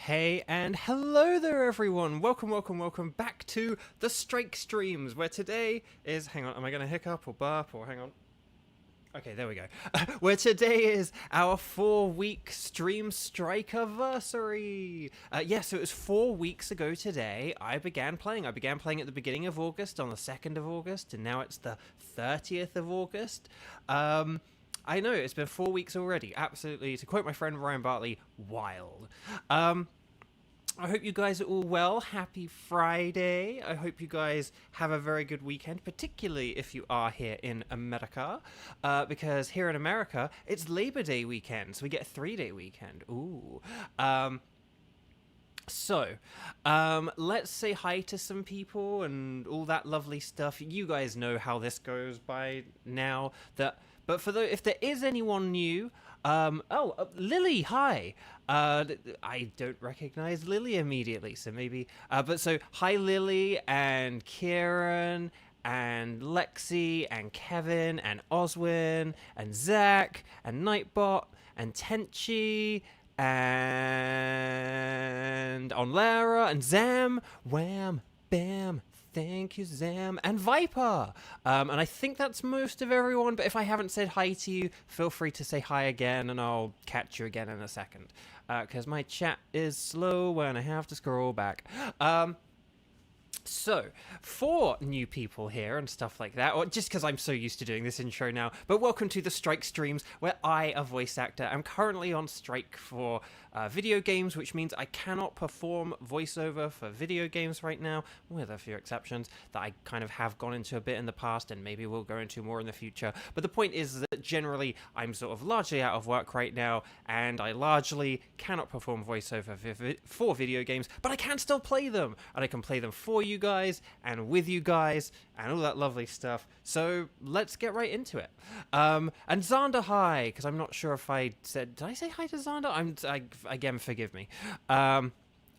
Hey and hello there everyone! Welcome back to the Strike Streams, where today is... Hang on, am I going to hiccup or burp or hang on? Okay, there we go. Where today is our 4-week stream strike-iversary! So it was 4 weeks ago today I began playing. I began playing at the beginning of August, on the 2nd of August, and now it's the 30th of August. I know, it's been 4 weeks already. Absolutely, to quote my friend Ryan Bartley, wild. I hope you guys are all well. Happy Friday. I hope you guys have a very good weekend, particularly if you are here in America, because here in America, it's Labor Day weekend, so we get a 3-day weekend. Ooh. Let's say hi to some people and all that lovely stuff. You guys know how this goes by now. But if there is anyone new, Lily, hi. I don't recognize Lily immediately, so maybe. Hi Lily and Kieran and Lexi and Kevin and Oswin and Zach and Nightbot and Tenchi and Onlara and Zam, Wham, Bam. Thank you, Zam, and Viper. And I think that's most of everyone, but if I haven't said hi to you, feel free to say hi again, and I'll catch you again in a second. Because my chat is slow when I have to scroll back. So, for new people here and stuff like that, or just because I'm so used to doing this intro now, but welcome to the Strike Streams, where I, a voice actor, am currently on strike for video games, which means I cannot perform voiceover for video games right now, with a few exceptions that I kind of have gone into a bit in the past and maybe will go into more in the future. But the point is that generally I'm sort of largely out of work right now, and I largely cannot perform voiceover for video games, but I can still play them, and I can play them for you guys and with you guys and all that lovely stuff. So let's get right into it. And Xander, hi, because I'm not sure if I said, did I say hi to Xander? Again, forgive me.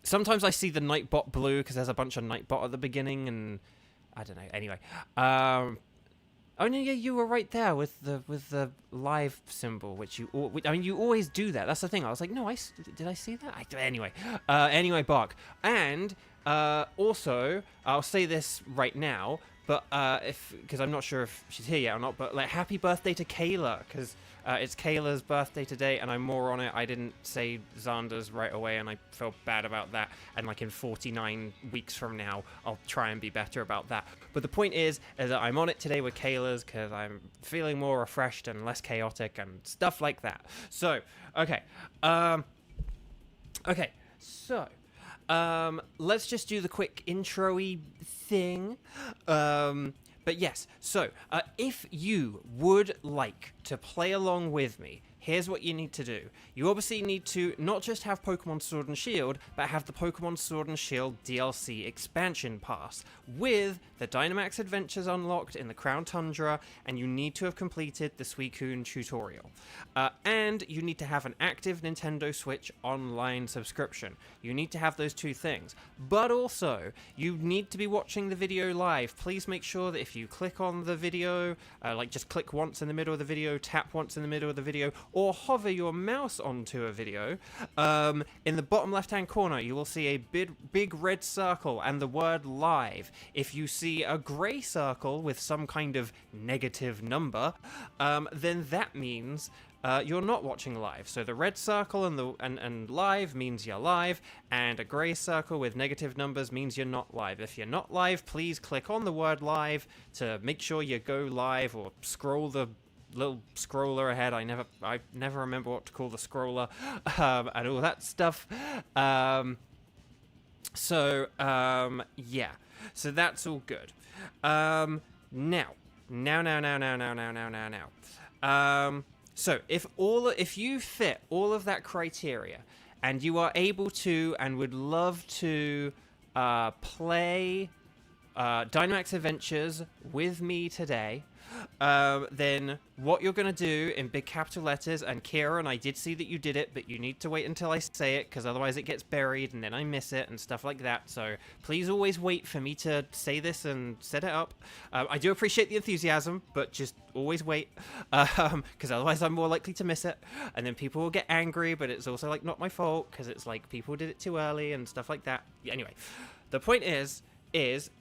Sometimes I see the Nightbot blue because there's a bunch of Nightbot at the beginning, and I don't know. Anyway, oh no, yeah, you were right there with the live symbol, which you always do that. That's the thing. I was like, no, did I see that? Anyway, Bark. And also, I'll say this right now, but because I'm not sure if she's here yet or not, but like, happy birthday to Kayla, because it's Kayla's birthday today, and I'm more on it. I didn't say Xander's right away, and I felt bad about that. And like in 49 weeks from now, I'll try and be better about that. But the point is that I'm on it today with Kayla's because I'm feeling more refreshed and less chaotic and stuff like that. So, okay. So, let's just do the quick intro-y thing. But yes, so if you would like to play along with me, here's what you need to do. You obviously need to not just have Pokémon Sword and Shield, but have the Pokémon Sword and Shield DLC expansion pass with the Dynamax Adventures unlocked in the Crown Tundra, and you need to have completed the Suicune tutorial. And you need to have an active Nintendo Switch Online subscription. You need to have those two things. But also, you need to be watching the video live. Please make sure that if you click on the video, just click once in the middle of the video, tap once in the middle of the video, or hover your mouse onto a video, in the bottom left-hand corner, you will see a big red circle and the word live. If you see a grey circle with some kind of negative number, then that means you're not watching live. So the red circle and live means you're live, and a grey circle with negative numbers means you're not live. If you're not live, please click on the word live to make sure you go live, or scroll the little scroller ahead. I never remember what to call the scroller, and all that stuff. Yeah. So that's all good. Now. So if you fit all of that criteria, and you are able to and would love to play Dynamax Adventures with me today, then what you're going to do in big capital letters, and Kieran, I did see that you did it, but you need to wait until I say it, because otherwise it gets buried, and then I miss it, and stuff like that, so please always wait for me to say this and set it up. I do appreciate the enthusiasm, but just always wait, because otherwise I'm more likely to miss it, and then people will get angry, but it's also, like, not my fault, because it's, like, people did it too early, and stuff like that. Anyway, the point is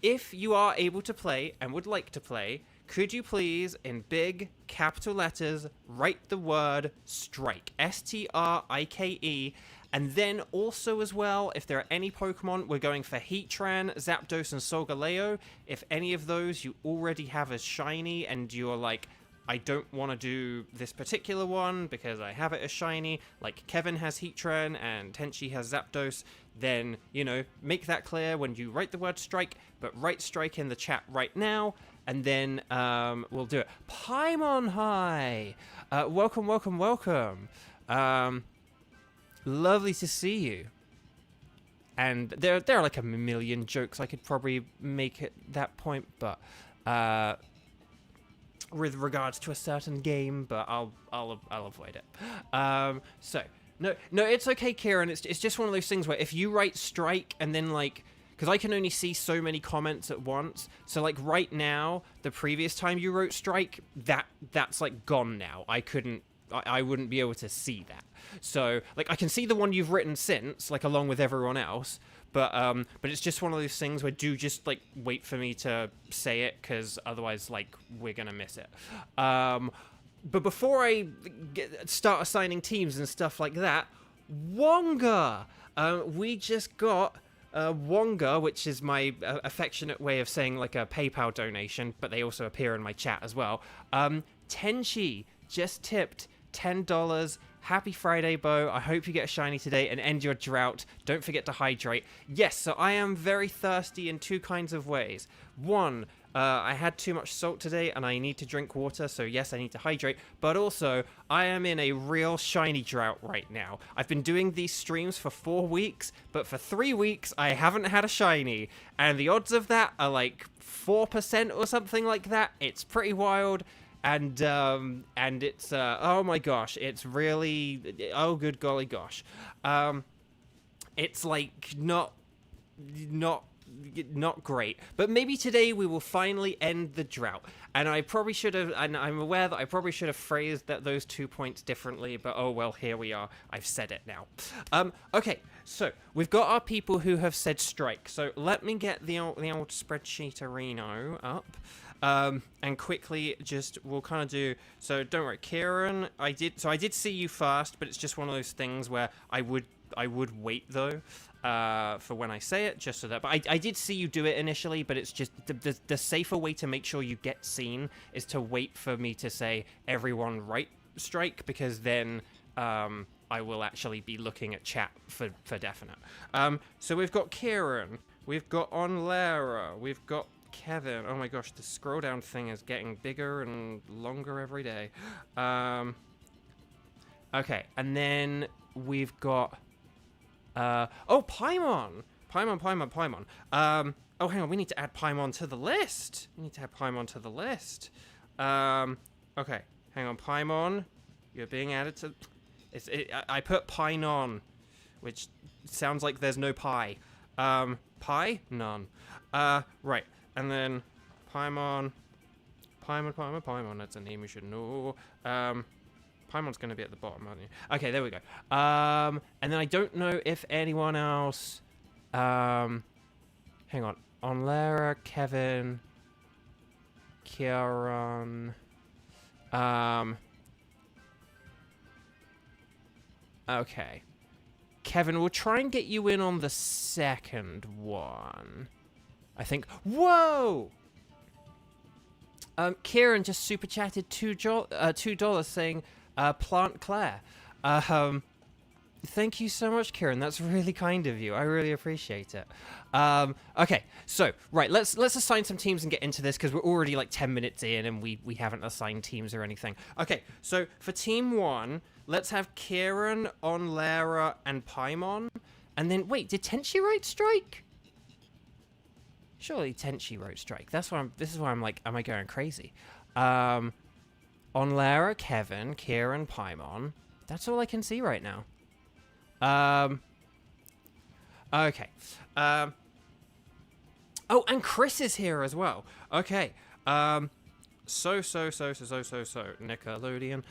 if you are able to play and would like to play, could you please, in big capital letters, write the word strike, S-T-R-I-K-E, and then also as well, if there are any Pokemon, we're going for Heatran, Zapdos, and Solgaleo. If any of those you already have as shiny and you're like, I don't want to do this particular one because I have it as shiny, like Kevin has Heatran and Tenchi has Zapdos, then, you know, make that clear when you write the word strike, but write strike in the chat right now, and then we'll do it. Paimon, hi! Welcome, welcome, welcome. Lovely to see you. And there are like a million jokes I could probably make at that point, but with regards to a certain game, but I'll avoid it. So no, it's okay, Kieran. It's just one of those things where if you write strike and then like, because I can only see so many comments at once. So like right now, the previous time you wrote strike, that's like gone now. I wouldn't be able to see that. So like I can see the one you've written since, like along with everyone else. But it's just one of those things where do just like wait for me to say it, because otherwise like we're gonna miss it. But before I start assigning teams and stuff like that, Wonga, we just got Wonga, which is my affectionate way of saying like a PayPal donation, but they also appear in my chat as well. Tenchi just tipped $10. Happy Friday, Bo. I hope you get a shiny today and end your drought. Don't forget to hydrate. Yes, so I am very thirsty in two kinds of ways. One, I had too much salt today and I need to drink water, so yes, I need to hydrate. But also, I am in a real shiny drought right now. I've been doing these streams for 4 weeks, but for 3 weeks, I haven't had a shiny. And the odds of that are like 4% or something like that. It's pretty wild. And it's, oh my gosh, it's really, oh good golly gosh. It's like not great, but maybe today we will finally end the drought. And I probably should have, and I'm aware that I probably should have phrased those 2 points differently, but oh well, here we are. I've said it now. Okay, so we've got our people who have said strike. So let me get the old spreadsheet arena up. And quickly we'll kind of do, so don't worry, Kieran, I did see you first, but it's just one of those things where I would wait though, for when I say it, just so that, but I did see you do it initially, but it's just, the safer way to make sure you get seen is to wait for me to say everyone write strike, because then, I will actually be looking at chat for definite. So we've got Kieran, we've got Onlara, we've got Kevin. Oh my gosh, the scroll down thing is getting bigger and longer every day. Okay, and then we've got oh, Paimon. Oh, hang on, we need to add Paimon to the list. Okay, hang on, Paimon. You're being added to... I put Painon, which sounds like there's no pie. Pie? None. Right. And then Paimon, that's a name you should know. Paimon's going to be at the bottom, aren't you? Okay, there we go. And then I don't know if anyone else... hang on. Onlara, Kevin, Kieran... okay. Kevin, we'll try and get you in on the second one. I think. Whoa! Kieran just super chatted $2 saying, Plant Claire. Thank you so much, Kieran. That's really kind of you. I really appreciate it. Okay, so right, let's assign some teams and get into this, because we're already like 10 minutes in and we haven't assigned teams or anything. Okay, so for team 1, let's have Kieran, Onlara, and Paimon. And then wait, did Tenchi write strike? Surely Tenchi wrote Strike. This is why I'm like, am I going crazy? Onlara, Kevin, Kieran, Paimon. That's all I can see right now. Okay. Oh, and Chris is here as well. Okay. So, Nickelodeon.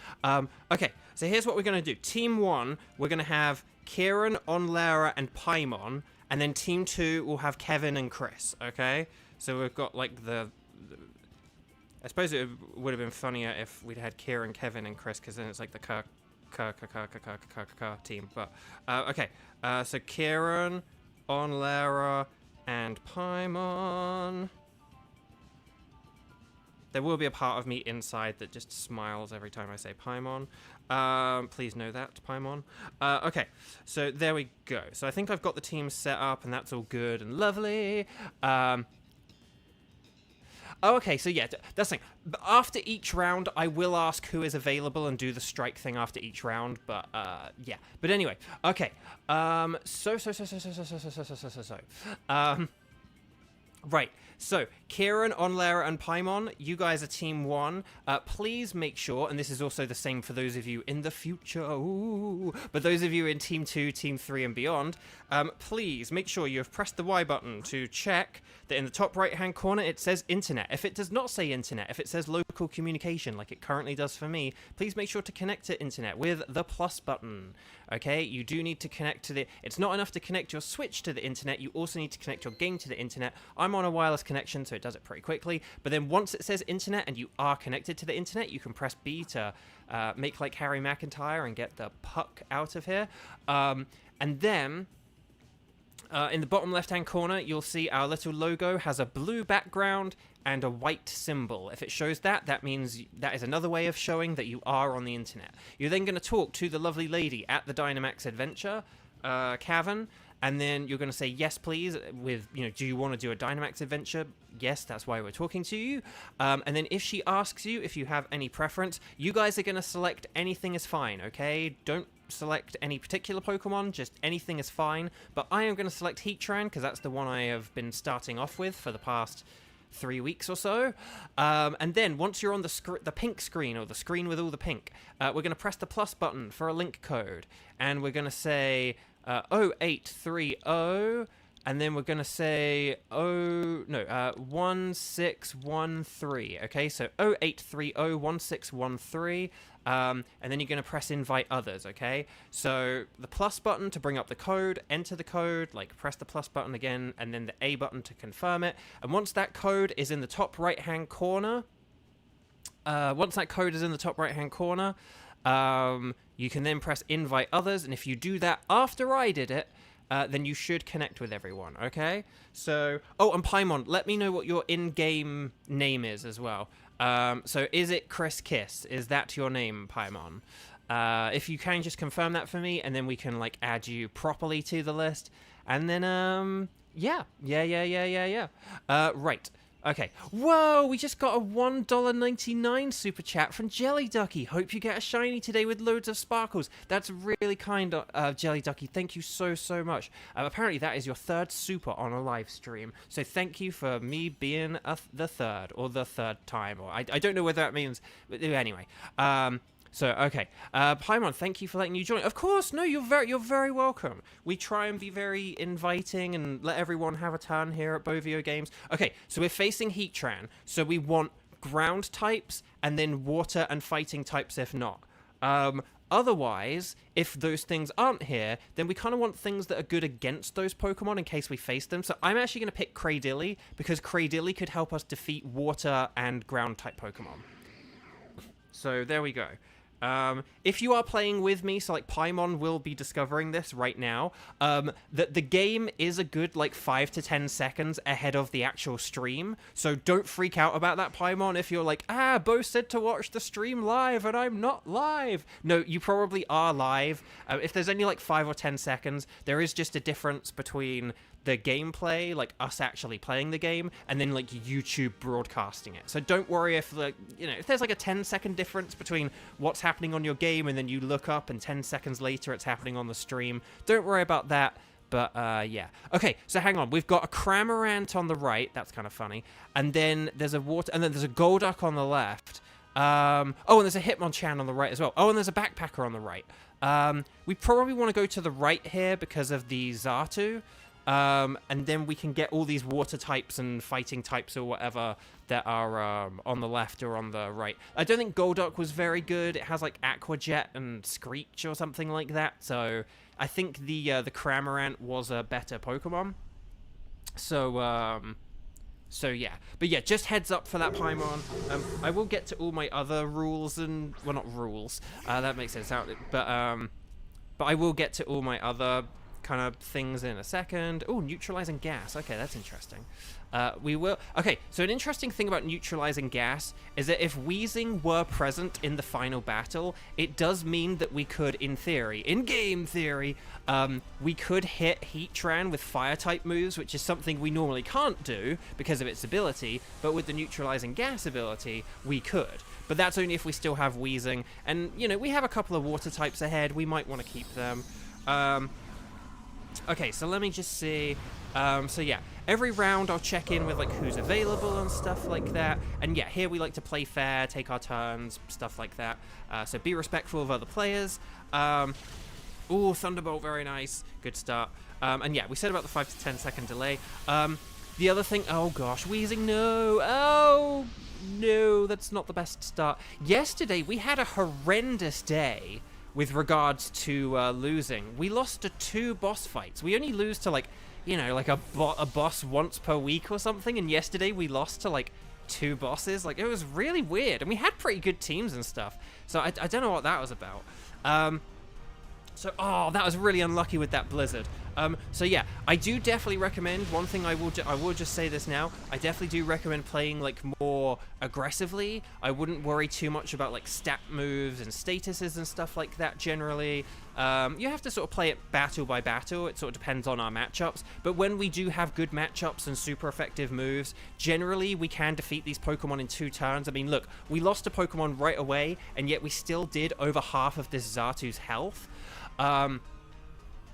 Okay, so here's what we're going to do. Team 1, we're going to have Kieran, Onlara, and Paimon. And then Team 2 will have Kevin and Chris, okay? So we've got, like, I suppose it would have been funnier if we'd had Kieran, Kevin, and Chris, because then it's like the team. But, okay. So Kieran, Onlara, and Paimon. There will be a part of me inside that just smiles every time I say Paimon. Please know that, Paimon. Okay, so there we go. So I think I've got the team set up, and that's all good and lovely. Oh, okay, so yeah, that's the thing. After each round, I will ask who is available and do the strike thing after each round, but, yeah. But anyway, okay. Right, so Kieran, Onlara, and Paimon, you guys are Team 1. Please make sure, and this is also the same for those of you in the future, but those of you in Team 2, Team 3, and beyond, please make sure you have pressed the Y button to check that in the top right-hand corner it says Internet. If it does not say Internet, if it says local communication like it currently does for me, please make sure to connect to Internet with the plus button. Okay, you do need to connect to it's not enough to connect your Switch to the Internet, you also need to connect your game to the Internet. I'm on a wireless connection, so it does it pretty quickly, but then once it says Internet and you are connected to the Internet, you can press B to make like Harry McIntyre and get the puck out of here. And then in the bottom left-hand corner, you'll see our little logo has a blue background and a white symbol. If it shows that, that means that is another way of showing that you are on the internet. You're then going to talk to the lovely lady at the Dynamax Adventure cavern, and then you're going to say, yes, please, with, you know, do you want to do a Dynamax adventure? Yes, that's why we're talking to you. And then if she asks you if you have any preference, you guys are going to select anything is fine, okay? Don't select any particular Pokemon, just anything is fine. But I am going to select Heatran, because that's the one I have been starting off with for the past 3 weeks or so. And then once you're on the pink screen, or the screen with all the pink, we're going to press the plus button for a link code. And we're going to say 0830, and then we're going to say 1613. Okay, so 0830 1613. And then you're going to press invite others, okay? So the plus button to bring up the code, enter the code, like press the plus button again, and then the A button to confirm it. And once that code is in the top right-hand corner, you can then press invite others, and if you do that after I did it, then you should connect with everyone, okay? So, oh, and Paimon, let me know what your in-game name is as well. So is it Chris Kiss? Is that your name, Paimon? If you can, just confirm that for me, and then we can, like, add you properly to the list. And then, yeah. Right. Okay. Whoa, we just got a $1.99 super chat from Jelly Ducky. Hope you get a shiny today with loads of sparkles. That's really kind of Jelly Ducky. Thank you so much. Apparently that is your third super on a live stream. So thank you for me being the third, or the third time. Or I don't know whether that means, but anyway. So, okay. Paimon, thank you for letting you join. Of course, no, you're very welcome. We try and be very inviting and let everyone have a turn here at Bovio Games. Okay, so we're facing Heatran, so we want ground types and then water and fighting types if not. Otherwise, if those things aren't here, then we kind of want things that are good against those Pokemon in case we face them. So I'm actually going to pick Cradilly, because Cradilly could help us defeat water and ground type Pokemon. So there we go. If you are playing with me, so like Paimon will be discovering this right now, that the game is a good like 5 to 10 seconds ahead of the actual stream. So don't freak out about that, Paimon, if you're like, Bo said to watch the stream live and I'm not live. No, you probably are live. If there's only like 5 or 10 seconds, there is just a difference between the gameplay, like us actually playing the game, and then like YouTube broadcasting it. So don't worry if if there's like a 10-second difference between what's happening on your game and then you look up and 10 seconds later it's happening on the stream. Don't worry about that. But, yeah. Okay, so hang on. We've got a Cramorant on the right. That's kind of funny. And then there's a Golduck on the left. Oh, and there's a Hitmonchan on the right as well. Oh, and there's a Backpacker on the right. We probably want to go to the right here because of the Xatu. And then we can get all these water types and fighting types or whatever that are on the left or on the right. I don't think Golduck was very good. It has like Aqua Jet and Screech or something like that. So I think the Cramorant was a better Pokemon. So yeah. But yeah, just heads up for that Paimon. I will get to all my other rules and... Well, not rules. That makes sense. But I will get to all my other kind of things in a second. Oh, neutralizing gas. Okay, that's interesting. We will... Okay, so an interesting thing about neutralizing gas is that if Weezing were present in the final battle, it does mean that we could, in theory, in-game theory, we could hit Heatran with fire-type moves, which is something we normally can't do because of its ability, but with the neutralizing gas ability, we could. But that's only if we still have Weezing. And, you know, we have a couple of water types ahead. We might want to keep them. Okay, so let me just see. So yeah, every round I'll check in with like who's available and stuff like that. And yeah, here we like to play fair, take our turns, stuff like that. So be respectful of other players. Ooh, Thunderbolt, very nice. Good start. And yeah, we said about the 5 to 10 second delay. The other thing, oh gosh, Weezing, no. Oh, no, that's not the best start. Yesterday, we had a horrendous day with regards to losing. We lost to 2 boss fights. We only lose to, like, you know, like a boss once per week or something, and yesterday we lost to, like, 2 bosses. Like, it was really weird, and we had pretty good teams and stuff, so I don't know what that was about. Oh, that was really unlucky with that blizzard. So yeah, I do definitely recommend, one thing I will just say this now, I definitely do recommend playing like more aggressively. I wouldn't worry too much about like stat moves and statuses and stuff like that generally. You have to sort of play it battle by battle. It sort of depends on our matchups. But when we do have good matchups and super effective moves, generally we can defeat these Pokemon in 2 turns. I mean, look, we lost a Pokemon right away, and yet we still did over half of this Xatu's health.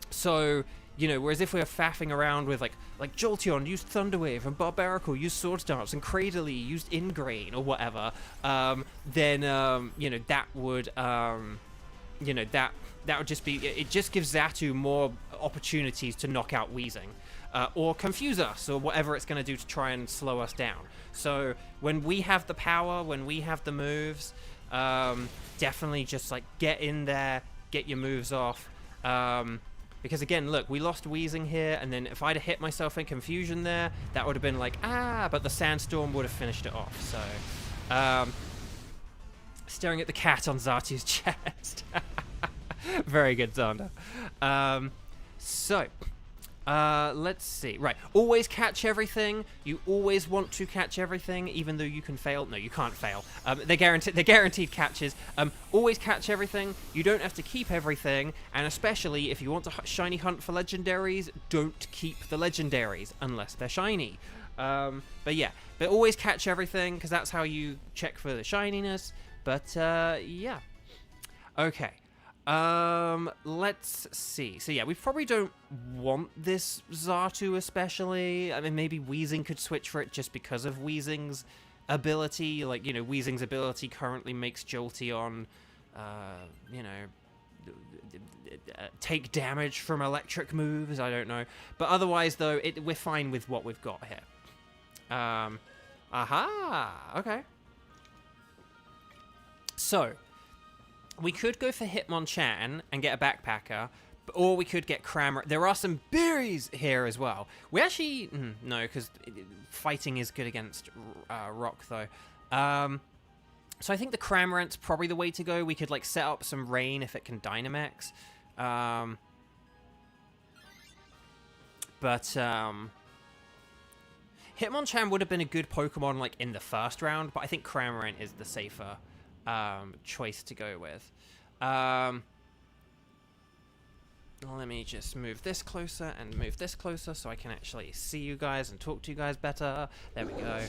So, you know, whereas if we were faffing around with, like Jolteon used Thunder Wave, and Barbaracle used Swords Dance, and Cradily used Ingrain, or whatever, then, you know, that would, you know, that would just be, it just gives Xatu more opportunities to knock out Weezing, or confuse us, or whatever it's going to do to try and slow us down. So, when we have the power, when we have the moves, definitely just, like, get in there, get your moves off, because again, look, we lost Weezing here, and then if I'd have hit myself in confusion there, that would have been like, but the Sandstorm would have finished it off. So, staring at the cat on Xatu's chest. Very good, Xander. Let's see. Right, always catch everything. You always want to catch everything, even though you can fail. No, you can't fail. They're guaranteed catches. Always catch everything. You don't have to keep everything, and especially if you want to shiny hunt for legendaries, don't keep the legendaries unless they're shiny. But yeah, but always catch everything because that's how you check for the shininess. But yeah, okay. Let's see. So yeah, we probably don't want this Xatu especially. I mean, maybe Weezing could switch for it just because of Weezing's ability. Like, you know, Weezing's ability currently makes Jolteon, you know, take damage from electric moves. I don't know. But otherwise, though, we're fine with what we've got here. Okay. So, we could go for Hitmonchan and get a Backpacker, or we could get Cramorant. There are some berries here as well. We actually... no, because fighting is good against Rock, though. So I think the Cramorant's probably the way to go. We could, like, set up some Rain if it can Dynamax. Hitmonchan would have been a good Pokemon, like, in the first round, but I think Cramorant is the safer choice to go with. Let me just move this closer and move this closer so I can actually see you guys and talk to you guys better. There we go.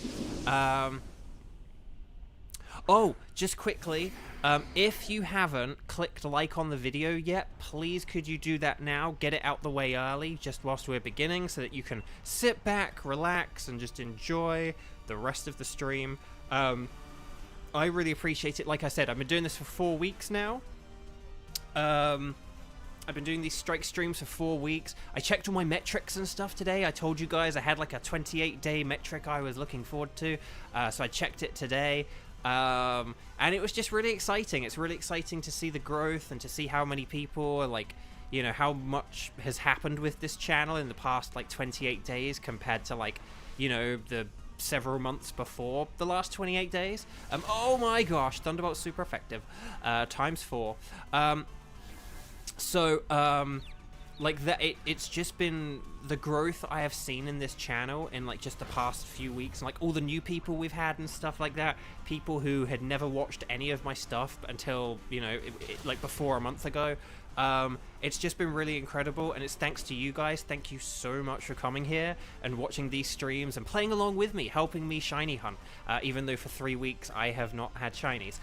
Oh, just quickly, if you haven't clicked like on the video yet, please could you do that now? Get it out the way early, just whilst we're beginning, so that you can sit back, relax, and just enjoy the rest of the stream. I really appreciate it. Like I said, I've been doing this for 4 weeks now. I've been doing these strike streams for 4 weeks. I checked all my metrics and stuff today. I told you guys I had like a 28-day metric I was looking forward to. So I checked it today. And it was just really exciting. It's really exciting to see the growth and to see how many people are like, you know, how much has happened with this channel in the past like 28 days compared to like, you know, the several months before the last 28 days. Oh my gosh, Thunderbolt's super effective. Times 4. Like that, it's just been the growth I have seen in this channel in like just the past few weeks, and like all the new people we've had and stuff like that, people who had never watched any of my stuff until, you know, like before a month ago. It's just been really incredible, and it's thanks to you guys. Thank you so much for coming here and watching these streams and playing along with me, helping me shiny hunt, even though for 3 weeks I have not had shinies.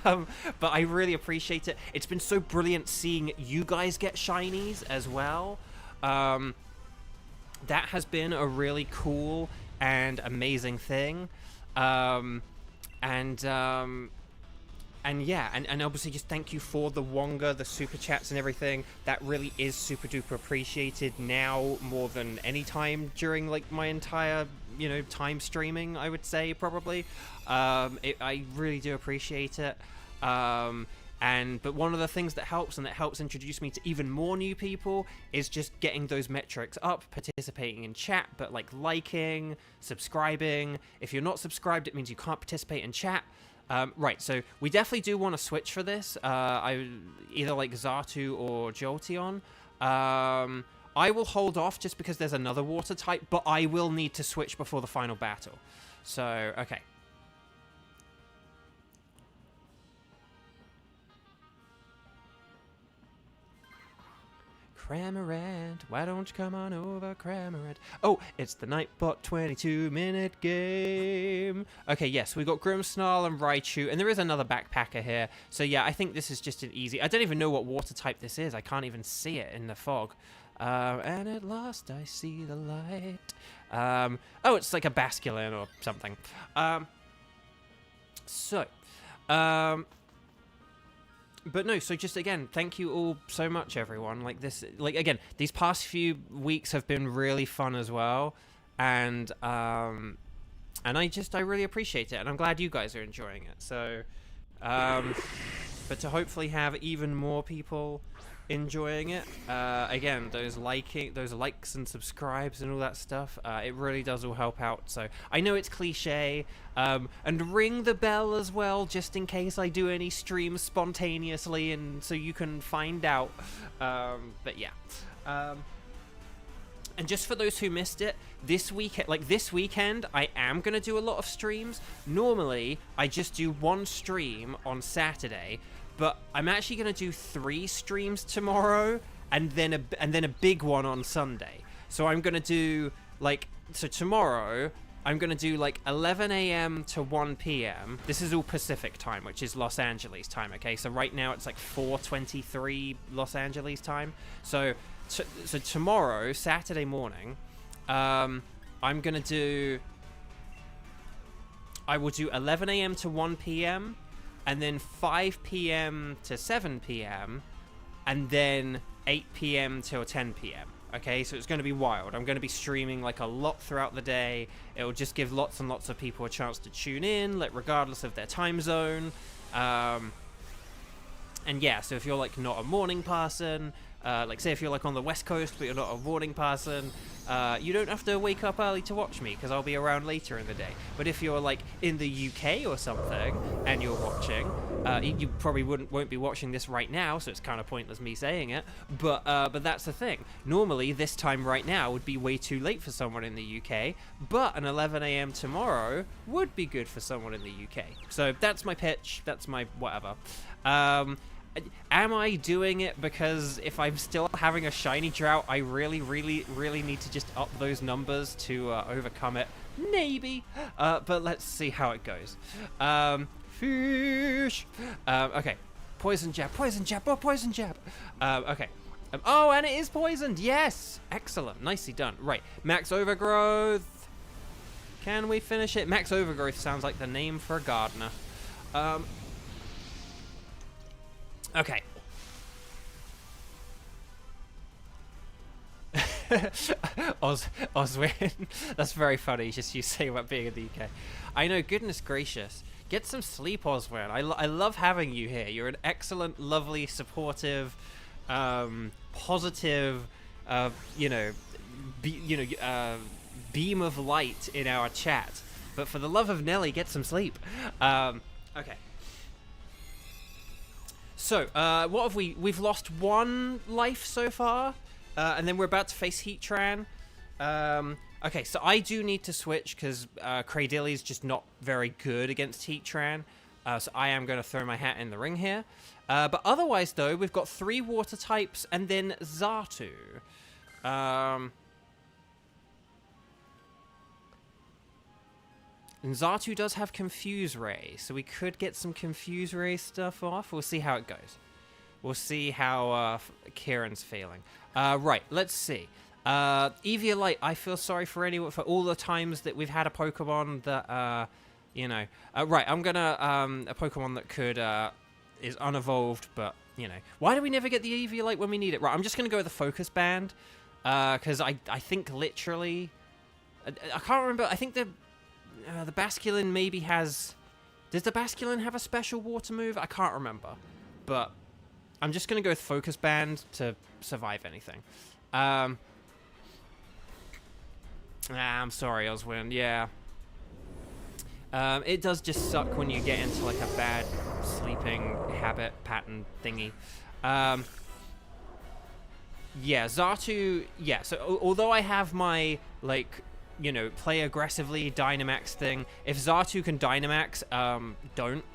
But I really appreciate it. It's been so brilliant seeing you guys get shinies as well. That has been a really cool and amazing thing. And yeah, and obviously just thank you for the Wonga, the super chats and everything. That really is super duper appreciated now more than any time during like my entire, you know, time streaming, I would say probably. I really do appreciate it. But one of the things that helps, and that helps introduce me to even more new people, is just getting those metrics up, participating in chat, but like liking, subscribing. If you're not subscribed, it means you can't participate in chat. Right, so we definitely do want to switch for this. Either like Xatu or Jolteon. I will hold off just because there's another water type, but I will need to switch before the final battle. So, okay. Cramorant, why don't you come on over, Cramorant? Oh, it's the Nightbot 22-minute game. Okay, yes, we got Grimmsnarl and Raichu, and there is another backpacker here. So yeah, I think this is just an easy... I don't even know what water type this is. I can't even see it in the fog. And at last I see the light. Oh, it's like a Basculin or something. But no, so just again, thank you all so much, everyone. Like this, like again, these past few weeks have been really fun as well, and I really appreciate it, and I'm glad you guys are enjoying it. So, but to hopefully have even more people enjoying it, again, those likes and subscribes and all that stuff, it really does all help out. So I know it's cliche, and ring the bell as well, just in case I do any streams spontaneously, and so you can find out. But yeah, and just for those who missed it, this weekend, I am gonna do a lot of streams. Normally, I just do one stream on Saturday. But I'm actually going to do 3 streams tomorrow, and then a big one on Sunday. So I'm going to do, like, so tomorrow, I'm going to do, like, 11 a.m. to 1 p.m. This is all Pacific time, which is Los Angeles time, okay? So right now it's, like, 4:23 Los Angeles time. So tomorrow, Saturday morning, I'm going to do... I will do 11 a.m. to 1 p.m., and then 5 p.m. to 7 p.m., and then 8 p.m. till 10 p.m. Okay, so it's going to be wild. I'm going to be streaming like a lot throughout the day. It will just give lots and lots of people a chance to tune in, like regardless of their time zone. And yeah, so if you're like not a morning person, like say if you're like on the West Coast but you're not a morning person, you don't have to wake up early to watch me because I'll be around later in the day. But if you're like in the UK or something and you're watching, you probably won't be watching this right now, so it's kind of pointless me saying it. But that's the thing. Normally this time right now would be way too late for someone in the UK, but an 11 a.m. tomorrow would be good for someone in the UK. So that's my pitch. That's my whatever. Am I doing it because if I'm still having a shiny drought, I really need to just up those numbers to overcome it? Maybe. But let's see how it goes. Fish. Okay. Poison jab, poison jab, oh, poison jab. Okay. Oh, and it is poisoned. Yes. Excellent. Nicely done. Right. Max Overgrowth. Can we finish it? Max Overgrowth sounds like the name for a gardener. Okay. Oswin. That's very funny, just you saying about being a DK. I know, goodness gracious. Get some sleep, Oswin. I love having you here. You're an excellent, lovely, supportive, positive, beam of light in our chat. But for the love of Nelly, get some sleep. Okay. So, what have we... We've lost 1 life so far. And then we're about to face Heatran. Okay, so I do need to switch because Cradilly's just not very good against Heatran. So I am going to throw my hat in the ring here. But otherwise, though, we've got 3 water types and then Xatu. And Xatu does have Confuse Ray, so we could get some Confuse Ray stuff off. We'll see how it goes. We'll see how Kieran's feeling. Right, let's see. Eviolite, I feel sorry for anyone for all the times that we've had a Pokemon that, right, I'm gonna, a Pokemon that could, is unevolved, but, why do we never get the Eviolite when we need it? Right, I'm just gonna go with the Focus Band, because I think literally, I can't remember, I think the Basculin maybe has, does the Basculin have a special water move? I can't remember, but I'm just gonna go with Focus Band to survive anything. I'm sorry, Oswin. Yeah. It does just suck when you get into like a bad sleeping habit pattern thingy. Yeah, Xatu. Yeah. So although I have my play aggressively Dynamax thing, if Xatu can Dynamax, don't.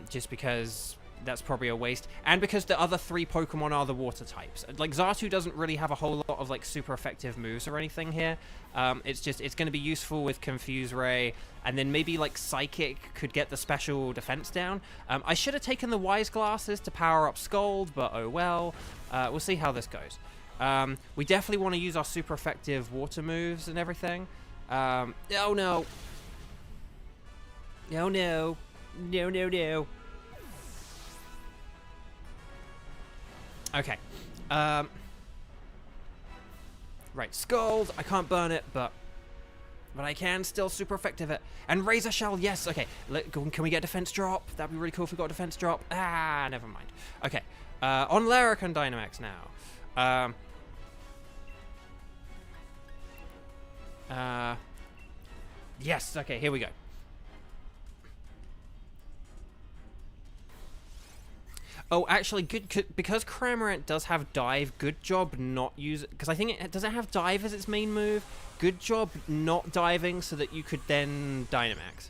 Just because that's probably a waste, and because the other 3 Pokemon are the water types. Like, Xatu doesn't really have a whole lot of like super effective moves or anything here. It's going to be useful with Confuse Ray, and then maybe like Psychic could get the special defense down. I should have taken the Wise Glasses to power up Scald, but oh well. We'll see how this goes. We definitely want to use our super effective water moves and everything. Oh no. No, no. No, no, no. Okay. Right, Scald. I can't burn it, but I can still super effective it. And Razor Shell, yes. Okay, can we get a defense drop? That'd be really cool if we got a defense drop. Ah, never mind. Okay. On Lara can Dynamax now. Yes. Okay, here we go. Oh, actually, good, because Cramorant does have Dive, good job not using, because I think does it have Dive as its main move? Good job not diving so that you could then Dynamax.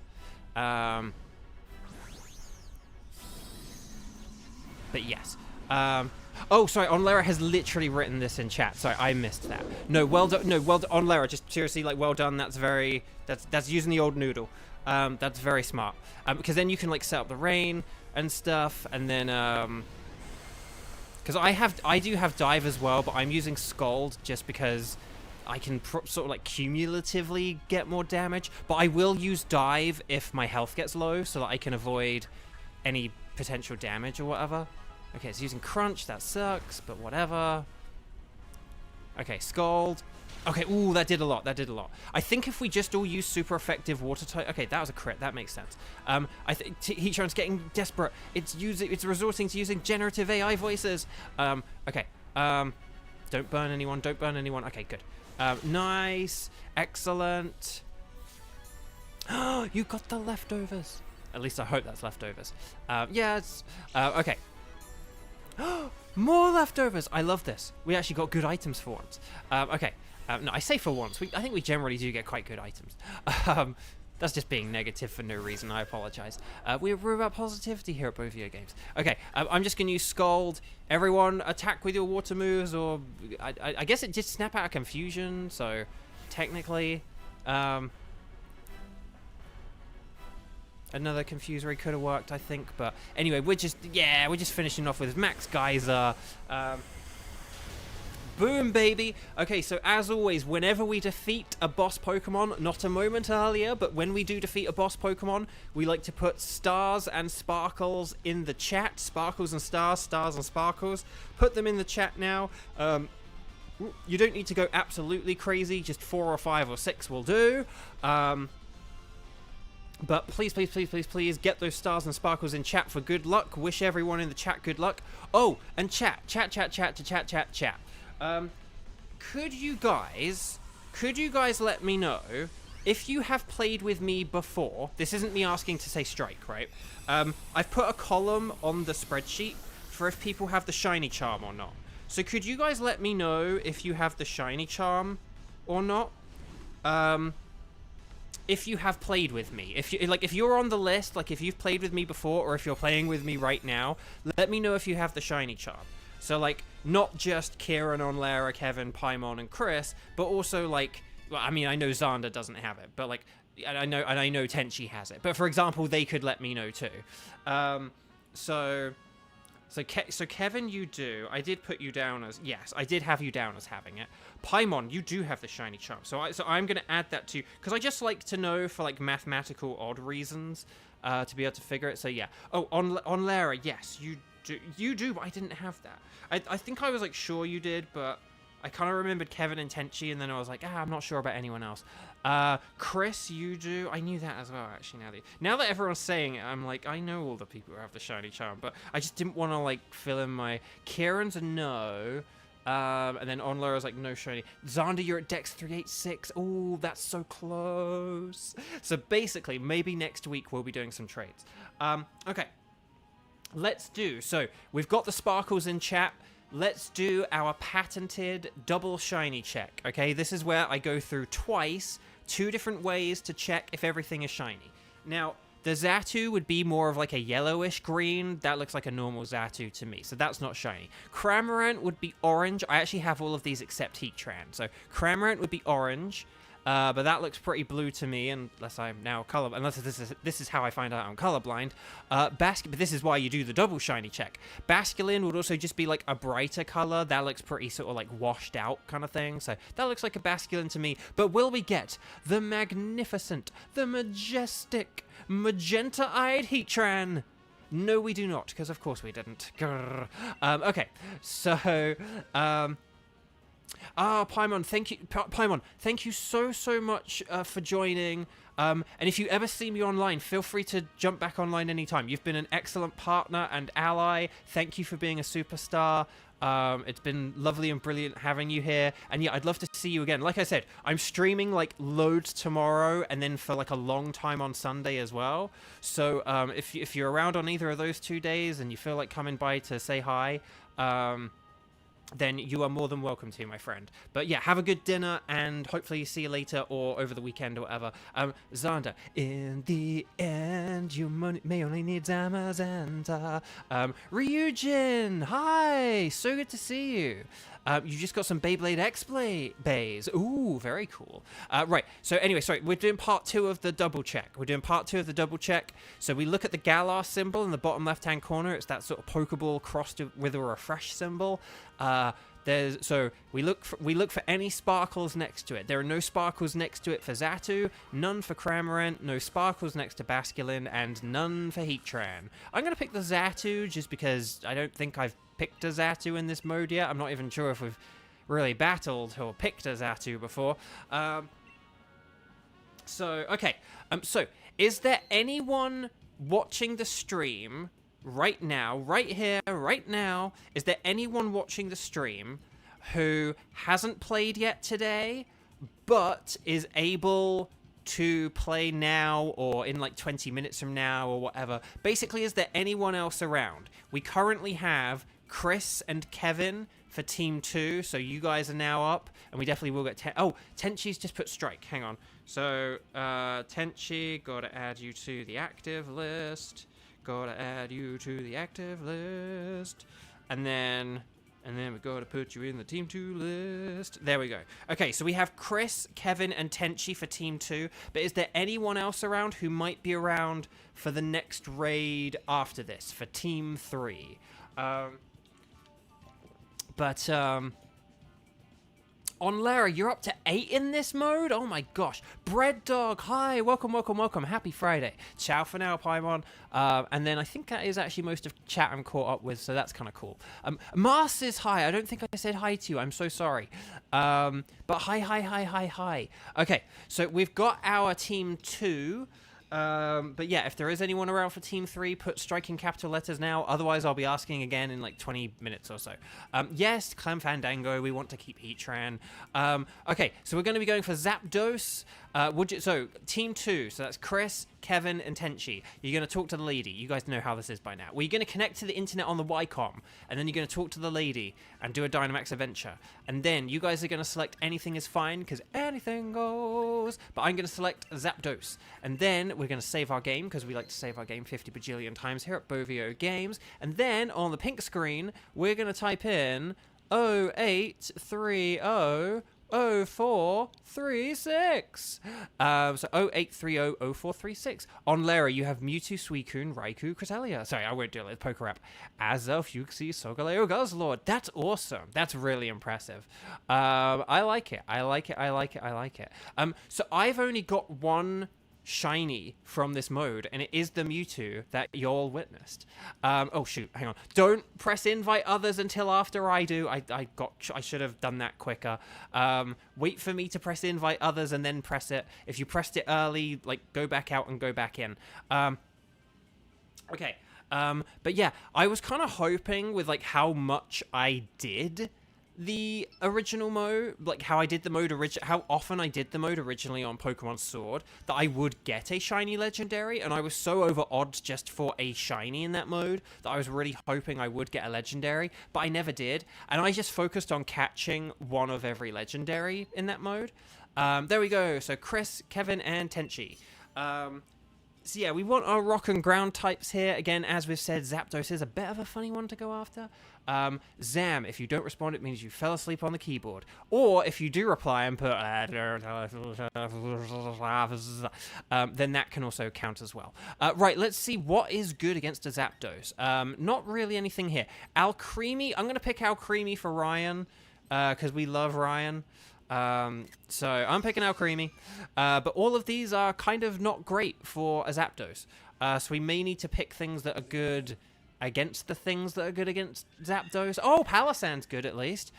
But yes. Oh, sorry, Onlera has literally written this in chat. Sorry, I missed that. No, well done, Onlera, just seriously, like, well done, that's using the old noodle. That's very smart. Because then you can, like, set up the rain and stuff, and then because I do have Dive as well, but I'm using Scald just because I can sort of like cumulatively get more damage, but I will use Dive if my health gets low so that I can avoid any potential damage or whatever. Okay, it's using Crunch, that sucks, but whatever. Okay, Scald. Okay, ooh, that did a lot. I think if we just all use super effective water type... Okay, that was a crit. That makes sense. I think Heatran's getting desperate. It's resorting to using generative AI voices. Okay. Don't burn anyone. Okay, good. Nice. Excellent. You got the leftovers. At least I hope that's leftovers. Yes. Okay. More leftovers. I love this. We actually got good items for once. Okay. No, I say for once. I think we generally do get quite good items. That's just being negative for no reason. I apologize. We're about positivity here at Both Video Games. Okay, I'm just going to use Scald. Everyone attack with your water moves, or I guess it just snap out of confusion, so technically Another confusory could have worked, I think, but anyway, we're just finishing off with Max Geyser. Boom, baby! Okay, so as always, whenever we defeat a boss Pokemon, not a moment earlier, but when we do defeat a boss Pokemon, we like to put stars and sparkles in the chat. Sparkles and stars, stars and sparkles. Put them in the chat now. You don't need to go absolutely crazy, just 4 or 5 or 6 will do. But please, please, please, please, please get those stars and sparkles in chat for good luck. Wish everyone in the chat good luck. Oh, and chat. Could you guys let me know if you have played with me before? This isn't me asking to say strike, right? I've put a column on the spreadsheet for if people have the shiny charm or not. So could you guys let me know if you have the shiny charm or not? If you have played with me, if you're on the list, like if you've played with me before, or if you're playing with me right now, let me know if you have the shiny charm. So like, not just Kieran, Onlara, Kevin, Paimon, and Chris, but also like, well, I mean, I know Xander doesn't have it, but like, I know Tenchi has it. But for example, they could let me know too. So Kevin, you do. I did put you down as, yes, I did have you down as having it. Paimon, you do have the shiny charm. So I'm going to add that to you, because I just like to know for like mathematical odd reasons to be able to figure it. So yeah. Oh, on Lara, yes, you do. You do, but I didn't have that. I think I was like sure you did, but I kind of remembered Kevin and Tenchi, and then I was like, I'm not sure about anyone else. Chris, you do. I knew that as well, actually, now that everyone's saying it, I'm like, I know all the people who have the shiny charm, but I just didn't want to, like, fill in my... Kieran's a no, and then Onlara's like, no shiny. Xander, you're at Dex 386. Oh, that's so close. So basically, maybe next week we'll be doing some trades. Okay. Let's do... So, we've got the sparkles in chat. Let's do our patented double shiny check, okay? This is where I go through twice, 2 different ways to check if everything is shiny. Now, the Xatu would be more of like a yellowish green. That looks like a normal Xatu to me, so that's not shiny. Cramorant would be orange. I actually have all of these except Heatran. So Cramorant would be orange. But that looks pretty blue to me, unless I'm now colorblind. Unless this is how I find out I'm colorblind. But this is why you do the double shiny check. Basculin would also just be like a brighter color. That looks pretty sort of like washed out kind of thing. So that looks like a Basculin to me. But will we get the magnificent, the majestic, magenta-eyed Heatran? No, we do not, because of course we didn't. Grrr. Okay, so... Paimon, thank you. Paimon, thank you so much for joining. And if you ever see me online, feel free to jump back online anytime. You've been an excellent partner and ally. Thank you for being a superstar. It's been lovely and brilliant having you here. And yeah, I'd love to see you again. Like I said, I'm streaming like loads tomorrow and then for like a long time on Sunday as well. So if you're around on either of those 2 days and you feel like coming by to say hi, then you are more than welcome to, my friend. But yeah, have a good dinner, and hopefully see you later or over the weekend or whatever. Xander, in the end, you may only need Zamazenta. Ryujin, hi, so good to see you. You just got some Beyblade X-Bays. Ooh, very cool. Right, so anyway, sorry, we're doing part 2 of the double check. So we look at the Galar symbol in the bottom left-hand corner. It's that sort of Pokeball crossed with a refresh symbol. So we look for any sparkles next to it. There are no sparkles next to it for Xatu, none for Cramorant, no sparkles next to Basculin, and none for Heatran. I'm going to pick the Xatu just because I don't think I've picked a Xatu in this mode yet. I'm not even sure if we've really battled or picked a Xatu before. Okay. So, is there anyone watching the stream right now, right here, right now? Is there anyone watching the stream who hasn't played yet today, but is able to play now or in like 20 minutes from now or whatever? Basically, is there anyone else around? We currently have Chris and Kevin for Team 2, so you guys are now up, and we definitely will get... Tenchi's just put strike. Hang on. So, Tenchi, gotta add you to the active list. And then And then we got to put you in the Team 2 list. There we go. Okay, so we have Chris, Kevin, and Tenchi for Team 2. But is there anyone else around who might be around for the next raid after this, for Team 3? On Lara, you're up to 8 in this mode? Oh my gosh. Bread Dog, hi. Welcome, welcome, welcome. Happy Friday. Ciao for now, Paimon. And then I think that is actually most of chat I'm caught up with, so that's kind of cool. Mars is hi. I don't think I said hi to you. I'm so sorry. But hi. Okay, so we've got our Team 2. But yeah, if there is anyone around for Team 3, put strike in capital letters now. Otherwise, I'll be asking again in like 20 minutes or so. Yes, Clem Fandango, we want to keep Heatran. Okay, so we're going to be going for Zapdos. So, Team 2, so that's Chris, Kevin, and Tenchi. You're going to talk to the lady. You guys know how this is by now. Well, you're going to connect to the internet on the Ycom, and then you're going to talk to the lady and do a Dynamax adventure. And then you guys are going to select anything is fine, because anything goes. But I'm going to select Zapdos. And then we're going to save our game, because we like to save our game 50 bajillion times here at Bovio Games. And then on the pink screen, we're going to type in 0830 0436. So 0830-0436. On Lara, you have Mewtwo, Suicune, Raikou, Cresselia. Sorry, I won't do it. It's Pokerap. Azelf, Uxie, Solgaleo, Guzzlord. That's awesome. That's really impressive. I like it. So I've only got one shiny from this mode, and it is the Mewtwo that y'all witnessed. Oh shoot, hang on, don't press invite others until after I do. I should have done that quicker. Wait for me to press invite others and then press it. If you pressed it early, like, go back out and go back in. Okay, but yeah, I was kind of hoping with like how much I did the original mode, like how I did the mode how often I did the mode originally on Pokemon Sword, that I would get a shiny legendary, and I was so over odds just for a shiny in that mode that I was really hoping I would get a legendary, but I never did, and I just focused on catching one of every legendary in that mode. There we go. So Chris, Kevin, and Tenchi. So yeah, we want our rock and ground types here. Again, as we've said, Zapdos is a bit of a funny one to go after. Zam, if you don't respond, it means you fell asleep on the keyboard. Or if you do reply and put then that can also count as well. Right, let's see what is good against a Zapdos. Not really anything here. Alcremie, I'm going to pick Alcremie for Ryan, because we love Ryan. So I'm picking Alcremie, but all of these are kind of not great for a Zapdos. So we may need to pick things that are good against the things that are good against Zapdos. Oh, Palossand's good at least.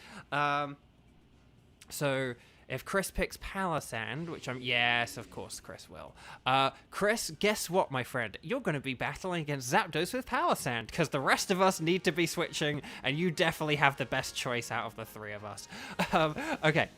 So if Chris picks Palossand, which yes, of course Chris will. Chris, guess what, my friend? You're going to be battling against Zapdos with Palossand, because the rest of us need to be switching, and you definitely have the best choice out of the three of us. Okay.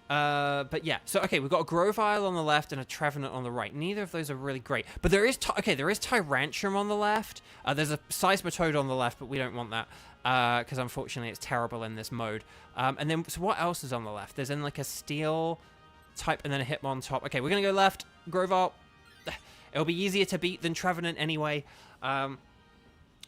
But yeah, so okay, we've got a Grovyle on the left and a Trevenant on the right. Neither of those are really great, but there is Tyrantrum on the left. There's a Seismitoad on the left, but we don't want that because unfortunately it's terrible in this mode. And then, so what else is on the left? There's then like a Steel type and then a Hitmon top. Okay, we're gonna go left. Grovyle. It'll be easier to beat than Trevenant anyway.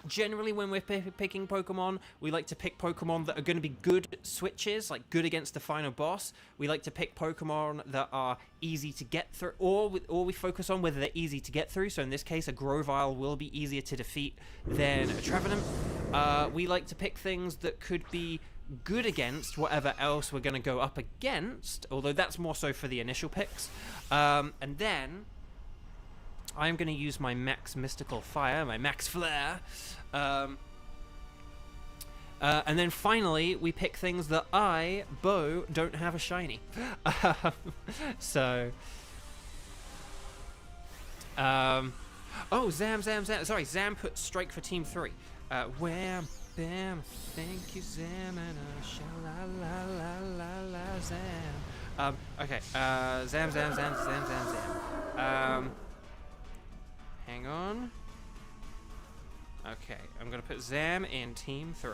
Generally, when we're picking Pokemon, we like to pick Pokemon that are going to be good switches, like good against the final boss. We like to pick Pokemon that are easy to get through, or we focus on whether they're easy to get through. So in this case, a Grovyle will be easier to defeat than a Trevenant. We like to pick things that could be good against whatever else we're going to go up against, although that's more so for the initial picks. And then I'm going to use my Max Mystical Fire, my Max Flare. And then finally, we pick things that Bo, don't have a shiny. Oh, Zam. Sorry, Zam put Strike for Team 3. Wham, bam, thank you, Zam, and sha-la-la-la-la-la, Zam. Okay, Zam. Hang on. Okay, I'm gonna put Zam in Team 3.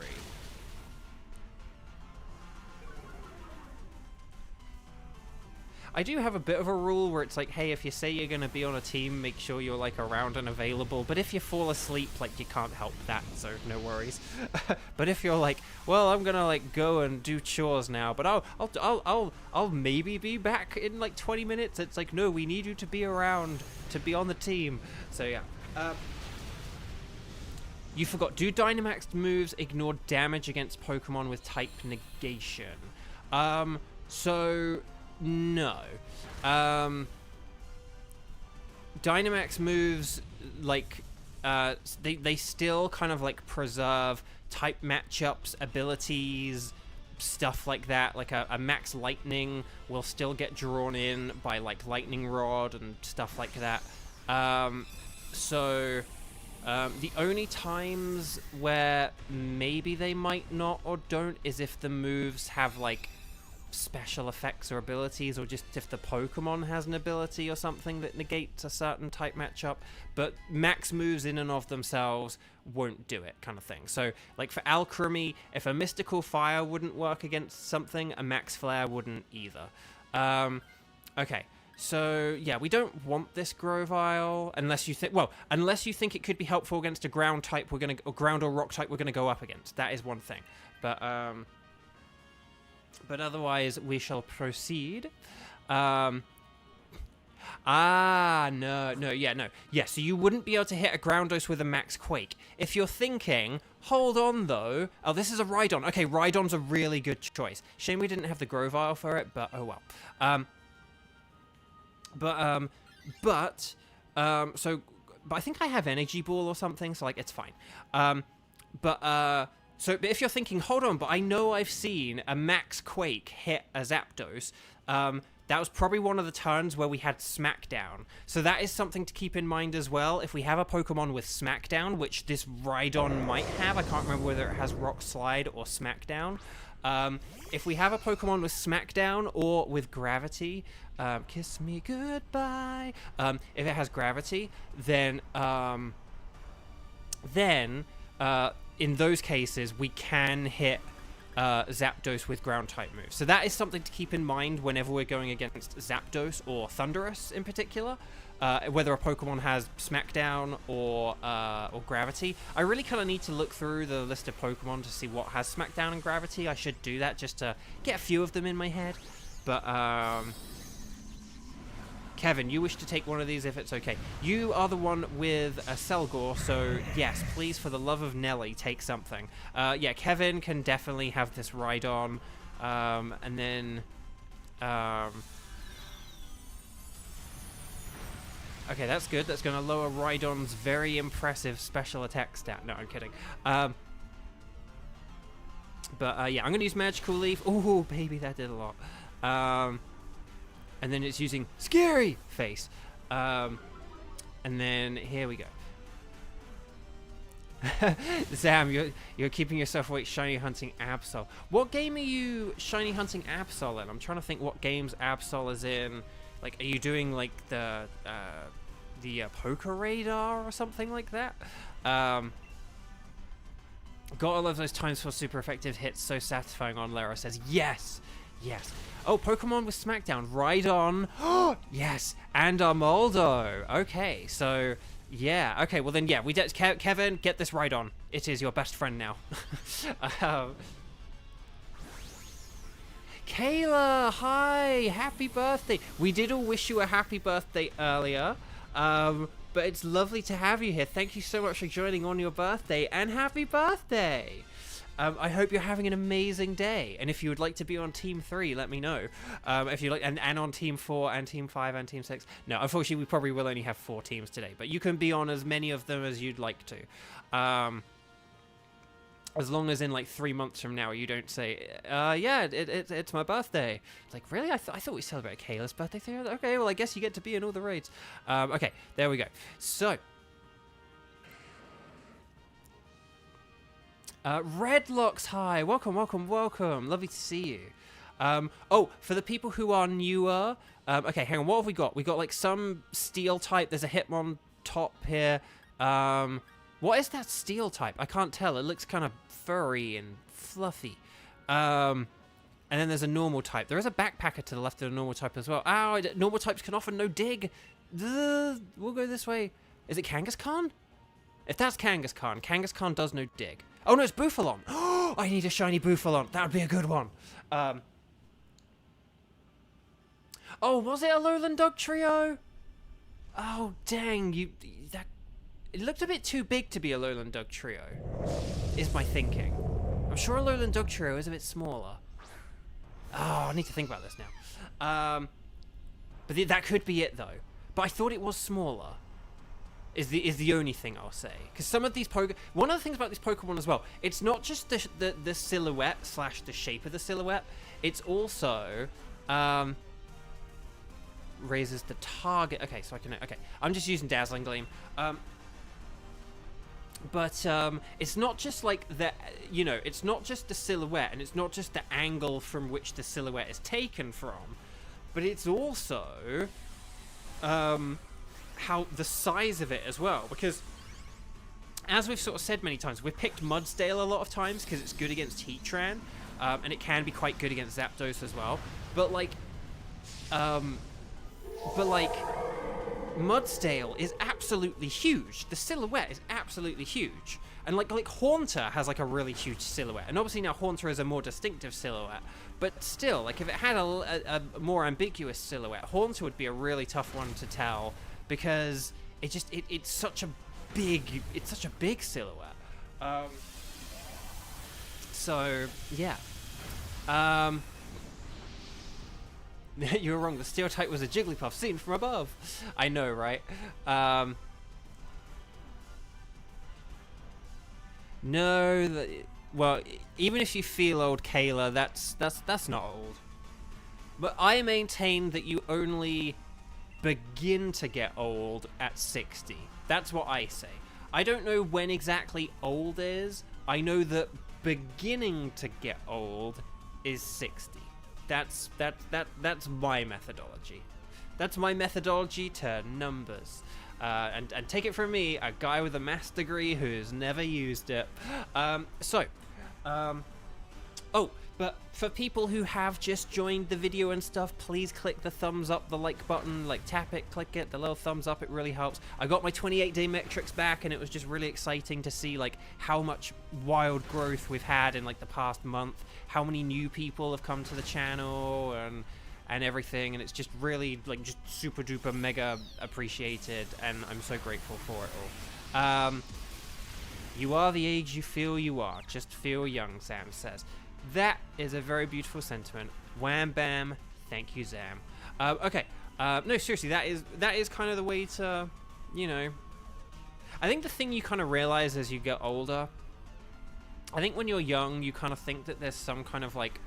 I do have a bit of a rule where it's like, hey, if you say you're going to be on a team, make sure you're like around and available. But if you fall asleep, like you can't help that, so no worries. But if you're like, well, I'm going to like go and do chores now, but I'll maybe be back in like 20 minutes. It's like, no, we need you to be around to be on the team. So yeah. You forgot. Do Dynamax moves ignore damage against Pokemon with type negation? So no. Dynamax moves, like, they still kind of like preserve type matchups, abilities, stuff like that. Like a Max Lightning will still get drawn in by like Lightning Rod and stuff like that. The only times where maybe they might not or don't is if the moves have like special effects or abilities, or just if the Pokemon has an ability or something that negates a certain type matchup. But max moves in and of themselves won't do it, kind of thing. So like for Alchemy, if a Mystical Fire wouldn't work against something, a Max Flare wouldn't either. Okay. So, yeah, we don't want this Grovyle unless you think it could be helpful against a ground type or ground or rock type we're gonna go up against. That is one thing. But otherwise we shall proceed. No. Yeah, so you wouldn't be able to hit a Groundos with a Max Quake. If you're thinking, hold on though. Oh, this is a Rhydon. Okay, Rhydon's a really good choice. Shame we didn't have the Grovyle for it, but oh well. But I think I have Energy Ball or something, so like it's fine. But if you're thinking, hold on, but I know I've seen a Max Quake hit a Zapdos, that was probably one of the turns where we had Smackdown. So that is something to keep in mind as well. If we have a Pokemon with Smackdown, which this Rhydon might have, I can't remember whether it has Rock Slide or Smackdown. If we have a Pokemon with Smackdown or with Gravity, kiss me goodbye. If it has Gravity, then in those cases we can hit Zapdos with ground type moves. So that is something to keep in mind whenever we're going against Zapdos or Thundurus in particular. Whether a Pokemon has Smackdown or Gravity. I really kind of need to look through the list of Pokemon to see what has Smackdown and Gravity. I should do that just to get a few of them in my head. But Kevin, you wish to take one of these if it's okay. You are the one with a Selgor, so yes, please, for the love of Nelly, take something. Yeah, Kevin can definitely have this Rhydon, and then... Okay, that's good. That's going to lower Rhydon's very impressive special attack stat. No, I'm kidding. Yeah, I'm going to use Magical Leaf. Oh, baby, that did a lot. And then it's using Scary Face. And then here we go. Sam, you're keeping yourself awake shiny hunting Absol. What game are you shiny hunting Absol in? I'm trying to think what games Absol is in. Like, are you doing like the Poker Radar or something like that? Gotta love those times for super effective hits. So satisfying. On Lara says yes. Yes. Oh, Pokemon with Smackdown. Rhydon. Yes. And Armaldo. Okay, so yeah. Okay, well then, yeah. Kevin, get this Rhydon. It is your best friend now. Kayla, hi. Happy birthday. We did all wish you a happy birthday earlier. But it's lovely to have you here. Thank you so much for joining on your birthday, and happy birthday. I hope you're having an amazing day, and if you would like to be on Team 3, let me know. If you like, and on Team 4 and Team 5 and Team 6. No, unfortunately, we probably will only have 4 teams today, but you can be on as many of them as you'd like to. As long as in like 3 months from now you don't say, yeah, it's my birthday. It's like, really? I thought we celebrated Kayla's birthday. Okay, well, I guess you get to be in all the raids. Okay, there we go. So, Redlocks, hi. Welcome. Lovely to see you. Oh, for the people who are newer, okay, hang on. What have we got? We got like some steel type. There's a Hitmon top here. What is that steel type? I can't tell. It looks kind of furry and fluffy. And then there's a normal type. There is a backpacker to the left of the normal type as well. Oh, normal types can offer no dig. We'll go this way. Is it Kangaskhan? If that's Kangaskhan, Kangaskhan does no dig. Oh no, it's Bufalon. Oh, I need a shiny Bufalon. That would be a good one. Oh, was it a Lowland Dog Trio? Oh, dang. It looked a bit too big to be a Lowland Dog Trio, is my thinking. I'm sure a Lowland Dog Trio is a bit smaller. Oh, I need to think about this now. But that could be it, though. But I thought it was smaller. Is the only thing I'll say. Because some of these one of the things about this Pokemon as well, it's not just the silhouette / the shape of the silhouette. It's also raises the target. Okay, so I can. Okay, I'm just using Dazzling Gleam. But it's not just like the, it's not just the silhouette, and it's not just the angle from which the silhouette is taken from, but it's also how the size of it as well. Because as we've sort of said many times, we've picked Mudsdale a lot of times because it's good against Heatran, and it can be quite good against Zapdos as well. But Mudsdale is absolutely huge. The silhouette is absolutely huge. And like Haunter has like a really huge silhouette. And obviously now Haunter is a more distinctive silhouette. But still, like if it had a more ambiguous silhouette, Haunter would be a really tough one to tell because it's such a big silhouette. So yeah. You were wrong. The steel type was a Jigglypuff seen from above. I know, right? No. Well, even if you feel old, Kayla, that's not old. But I maintain that you only begin to get old at 60. That's what I say. I don't know when exactly old is. I know that beginning to get old is 60. That's my methodology. That's my methodology to numbers. And take it from me, a guy with a maths degree who's never used it. Oh, but for people who have just joined the video and stuff, please click the thumbs up, the like button, like tap it, click it, the little thumbs up, it really helps. I got my 28-day metrics back, and it was just really exciting to see like how much wild growth we've had in like the past month, how many new people have come to the channel and everything, and it's just really like just super duper mega appreciated, and I'm so grateful for it all. You are the age you feel you are. Just feel young, Sam says. That is a very beautiful sentiment. Wham bam, thank you, Zam. Okay, no, seriously, that is kind of the way to, I think the thing you kind of realize as you get older, I think when you're young, you kind of think that there's some kind of like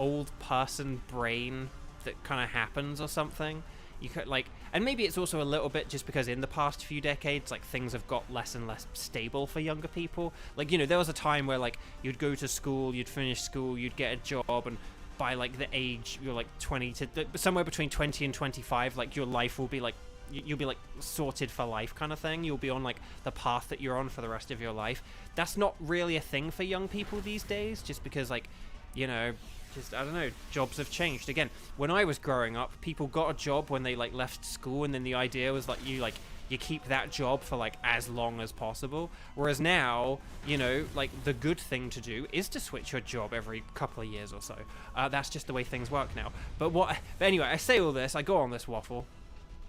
old person brain that kind of happens or something. You could like, and maybe it's also a little bit just because in the past few decades, like things have got less and less stable for younger people. Like, there was a time where like you'd go to school, you'd finish school, you'd get a job, and by like the age you're like 20 to somewhere between 20 and 25, like your life will be like, you'll be like sorted for life kind of thing. You'll be on like the path that you're on for the rest of your life. That's not really a thing for young people these days, just because like, just, I don't know, jobs have changed. Again, when I was growing up, people got a job when they like left school, and then the idea was like you keep that job for like as long as possible. Whereas now, like the good thing to do is to switch your job every couple of years or so. That's just the way things work now. But anyway, I say all this, I go on this waffle,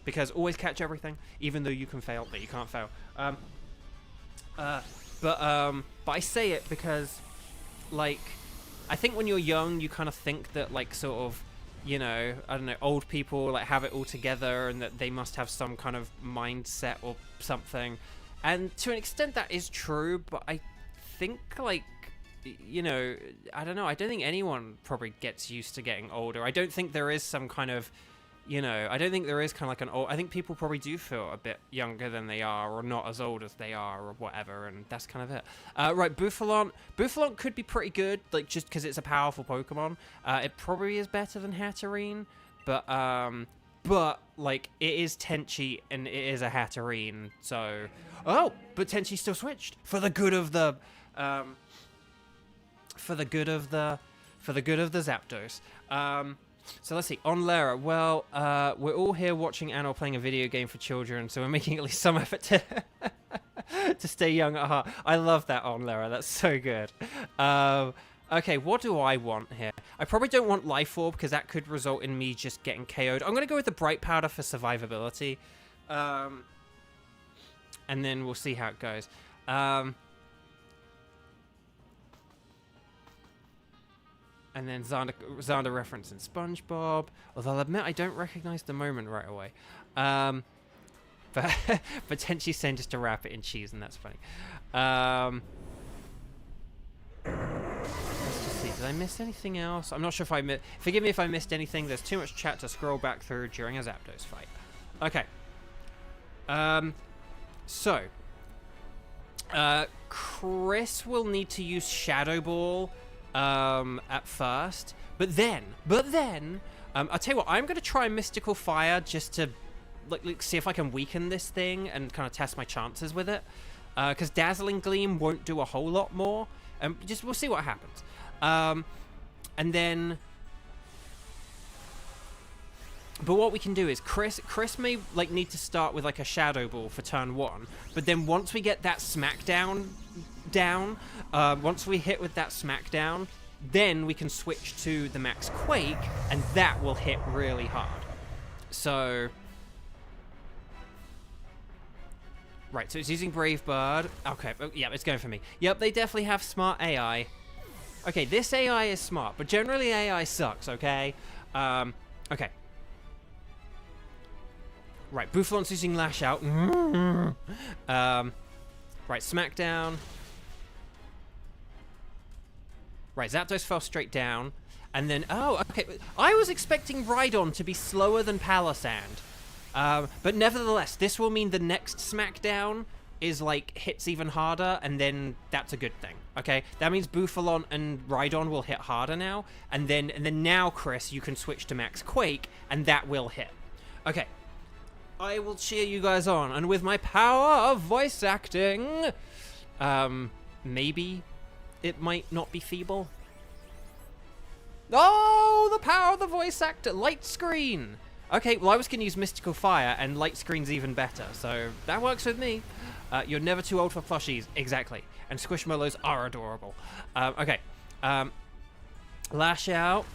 because always catch everything, even though you can fail, but you can't fail. But I say it because, like, I think when you're young, you kind of think that, like, sort of, I don't know, old people, like, have it all together and that they must have some kind of mindset or something. And to an extent, that is true, but I think, like, I don't know, I don't think anyone probably gets used to getting older. I don't think there is some kind of, I don't think there is kind of like an old... I think people probably do feel a bit younger than they are, or not as old as they are, or whatever, and that's kind of it. Right, Bufalon. Bufalon could be pretty good, like, just because it's a powerful Pokemon. It probably is better than Hatterene, but, like, it is Tenchi, and it is a Hatterene, so... Oh, but Tenchi still switched, for the good of the... for the good of the Zapdos. So let's see, on Lara, well, we're all here watching and or playing a video game for children, so we're making at least some effort to to stay young at heart. I love that on Lara, that's so good. Okay, what do I want here? I probably don't want Life Orb, because that could result in me just getting KO'd. I'm going to go with the Bright Powder for survivability. And then we'll see how it goes. And then Xander reference in SpongeBob. Although I'll admit I don't recognize the moment right away. But potentially send just to wrap it in cheese, and that's funny. Let's just see. Did I miss anything else? I'm not sure if I missed. Forgive me if I missed anything. There's too much chat to scroll back through during a Zapdos fight. Okay. So. Chris will need to use Shadow Ball at first, but then I'll tell you what, I'm gonna try Mystical Fire just to like see if I can weaken this thing and kind of test my chances with it, because Dazzling Gleam won't do a whole lot more, and just we'll see what happens. And then but what we can do is Chris may like need to start with like a Shadow Ball for turn 1, but then once we get that Smackdown down, once we hit with that Smackdown, then we can switch to the Max Quake, and that will hit really hard. So right, so it's using Brave Bird. Okay, oh, yeah, it's going for me. Yep, they definitely have smart AI. Okay, this AI is smart, but generally AI sucks, okay? Okay. Right, Bouffalon's using Lash Out. Right, Smackdown. Right, Zapdos fell straight down. And then, oh, okay. I was expecting Rhydon to be slower than Palisand. But nevertheless, this will mean the next Smackdown is, like, hits even harder, and then that's a good thing, okay? That means Bouffalon and Rhydon will hit harder now, and then now, Chris, you can switch to Max Quake, and that will hit. Okay. I will cheer you guys on, and with my power of voice acting, maybe it might not be feeble. Oh, the power of the voice actor! Light Screen! Okay, well I was going to use Mystical Fire, and Light Screen's even better, so that works with me. You're never too old for plushies, exactly. And Squishmallows are adorable. Okay, Lash Out.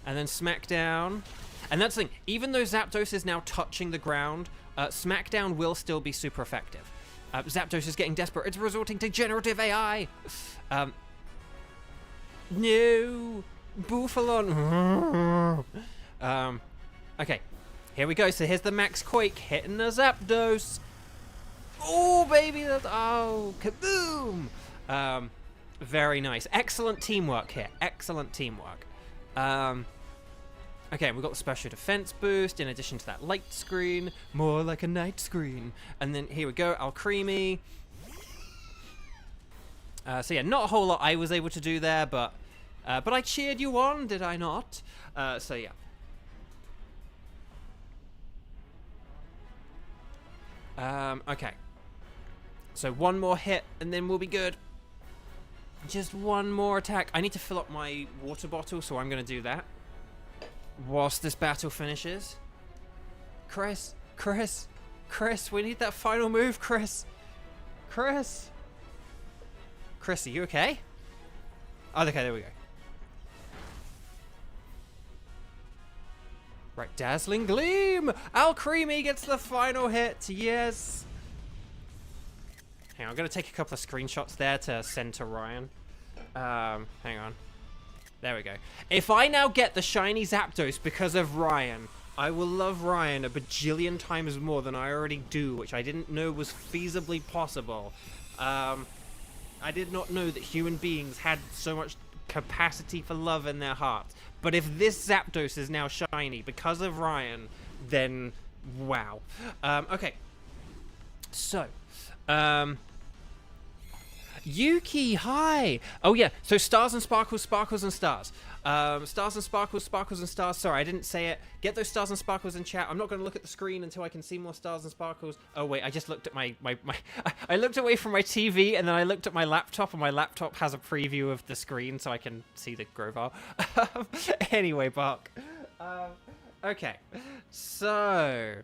And then Smackdown. And that's the thing, even though Zapdos is now touching the ground, Smackdown will still be super effective. Zapdos is getting desperate. It's resorting to generative AI. No, Bouffalon. Okay, here we go. So here's the Max Quake hitting the Zapdos. Oh, baby, that's, oh, kaboom. Very nice. Excellent teamwork here. Excellent teamwork. Okay, we've got the special defense boost in addition to that light screen. More like a night screen. And then here we go, Alcremie. So yeah, not a whole lot I was able to do there, but I cheered you on, did I not? So yeah. Okay. So one more hit, and then we'll be good. Just one more attack. I need to fill up my water bottle, so I'm going to do that whilst this battle finishes. Chris, we need that final move, Chris, are you okay? Oh, okay, there we go. Right, Dazzling Gleam! Alcremie gets the final hit, yes! Hang on, I'm gonna take a couple of screenshots there to send to Ryan. Hang on. There we go. If I now get the shiny Zapdos because of Ryan, I will love Ryan a bajillion times more than I already do, which I didn't know was feasibly possible. I did not know that human beings had so much capacity for love in their hearts. But if this Zapdos is now shiny because of Ryan, then wow. Okay. So, Yuki, hi! Oh yeah, so stars and sparkles, sparkles and stars. Stars and sparkles, sparkles and stars. Sorry, I didn't say it. Get those stars and sparkles in chat. I'm not going to look at the screen until I can see more stars and sparkles. Oh wait, I just looked at my I looked away from my TV and then I looked at my laptop, and my laptop has a preview of the screen so I can see the Grovyle. Anyway, Bark. Okay, so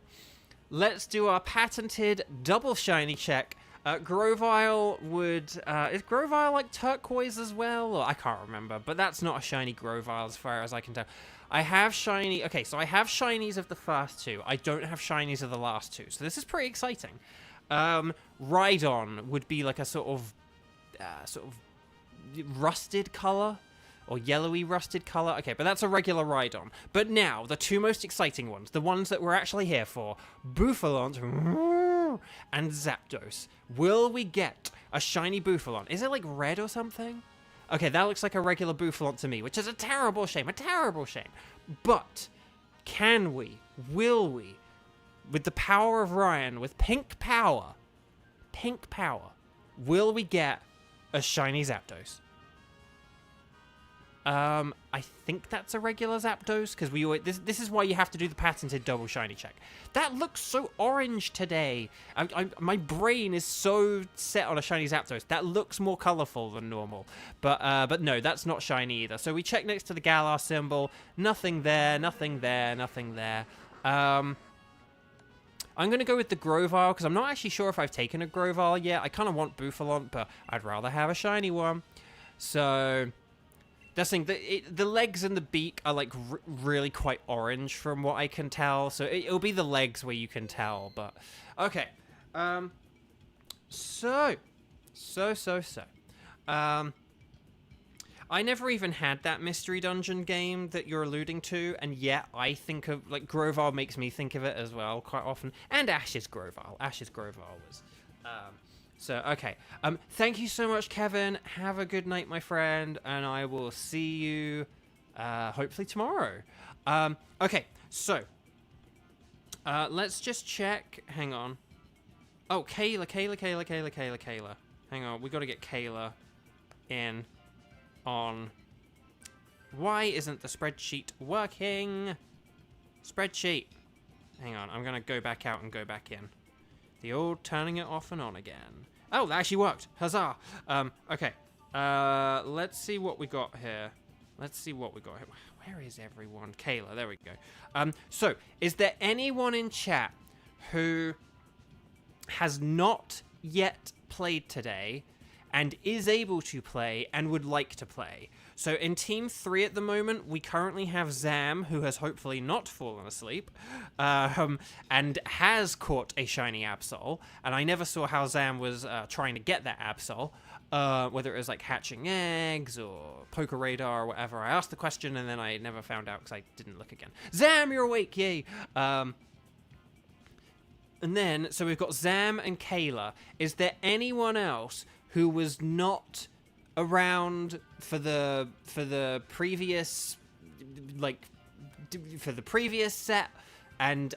let's do our patented double shiny check. Grovyle would... is Grovyle like turquoise as well? Or, I can't remember, but that's not a shiny Grovyle as far as I can tell. I have shiny... Okay, so I have shinies of the first two. I don't have shinies of the last two, so this is pretty exciting. Rhydon would be like a sort of rusted color, or yellowy rusted color. Okay, but that's a regular Rhydon. But now, the two most exciting ones, the ones that we're actually here for, Bouffalont and Zapdos. Will we get a shiny Bouffalont? Is it like red or something? Okay, that looks like a regular Bouffalont to me, which is a terrible shame, But, can we, will we, with the power of Ryan, with pink power, will we get a shiny Zapdos? I think that's a regular Zapdos, because we always, this is why you have to do the patented double shiny check. That looks so orange today. My brain is so set on a shiny Zapdos. That looks more colorful than normal. But no, that's not shiny either. So we check next to the Galar symbol. Nothing there, nothing there, nothing there. I'm going to go with the Grovyle, because I'm not actually sure if I've taken a Grovyle yet. I kind of want Bouffalont, but I'd rather have a shiny one. So... That's the thing, the legs and the beak are like really quite orange from what I can tell, so it'll be the legs where you can tell, but okay. I never even had that mystery dungeon game that you're alluding to, and yet I think of, like, Grovyle makes me think of it as well quite often, and Ash's Grovyle was, So, okay. Thank you so much, Kevin. Have a good night, my friend, and I will see you, hopefully tomorrow. Okay, so, let's just check. Hang on. Oh, Kayla. Hang on, we gotta get Kayla in on... Why isn't the spreadsheet working? Spreadsheet. Hang on, I'm gonna go back out and go back in. The old turning it off and on again. Oh, that actually worked. Huzzah. Okay. Let's see what we got here. Where is everyone? Kayla, there we go. So, is there anyone in chat who has not yet played today and is able to play and would like to play? So in Team 3 at the moment, we currently have Zam, who has hopefully not fallen asleep, and has caught a shiny Absol, and I never saw how Zam was trying to get that Absol, whether it was like hatching eggs or Poker Radar or whatever. I asked the question and then I never found out because I didn't look again. Zam, you're awake, yay! And then, so we've got Zam and Kayla. Is there anyone else who was not around for the previous, like, for the previous set, and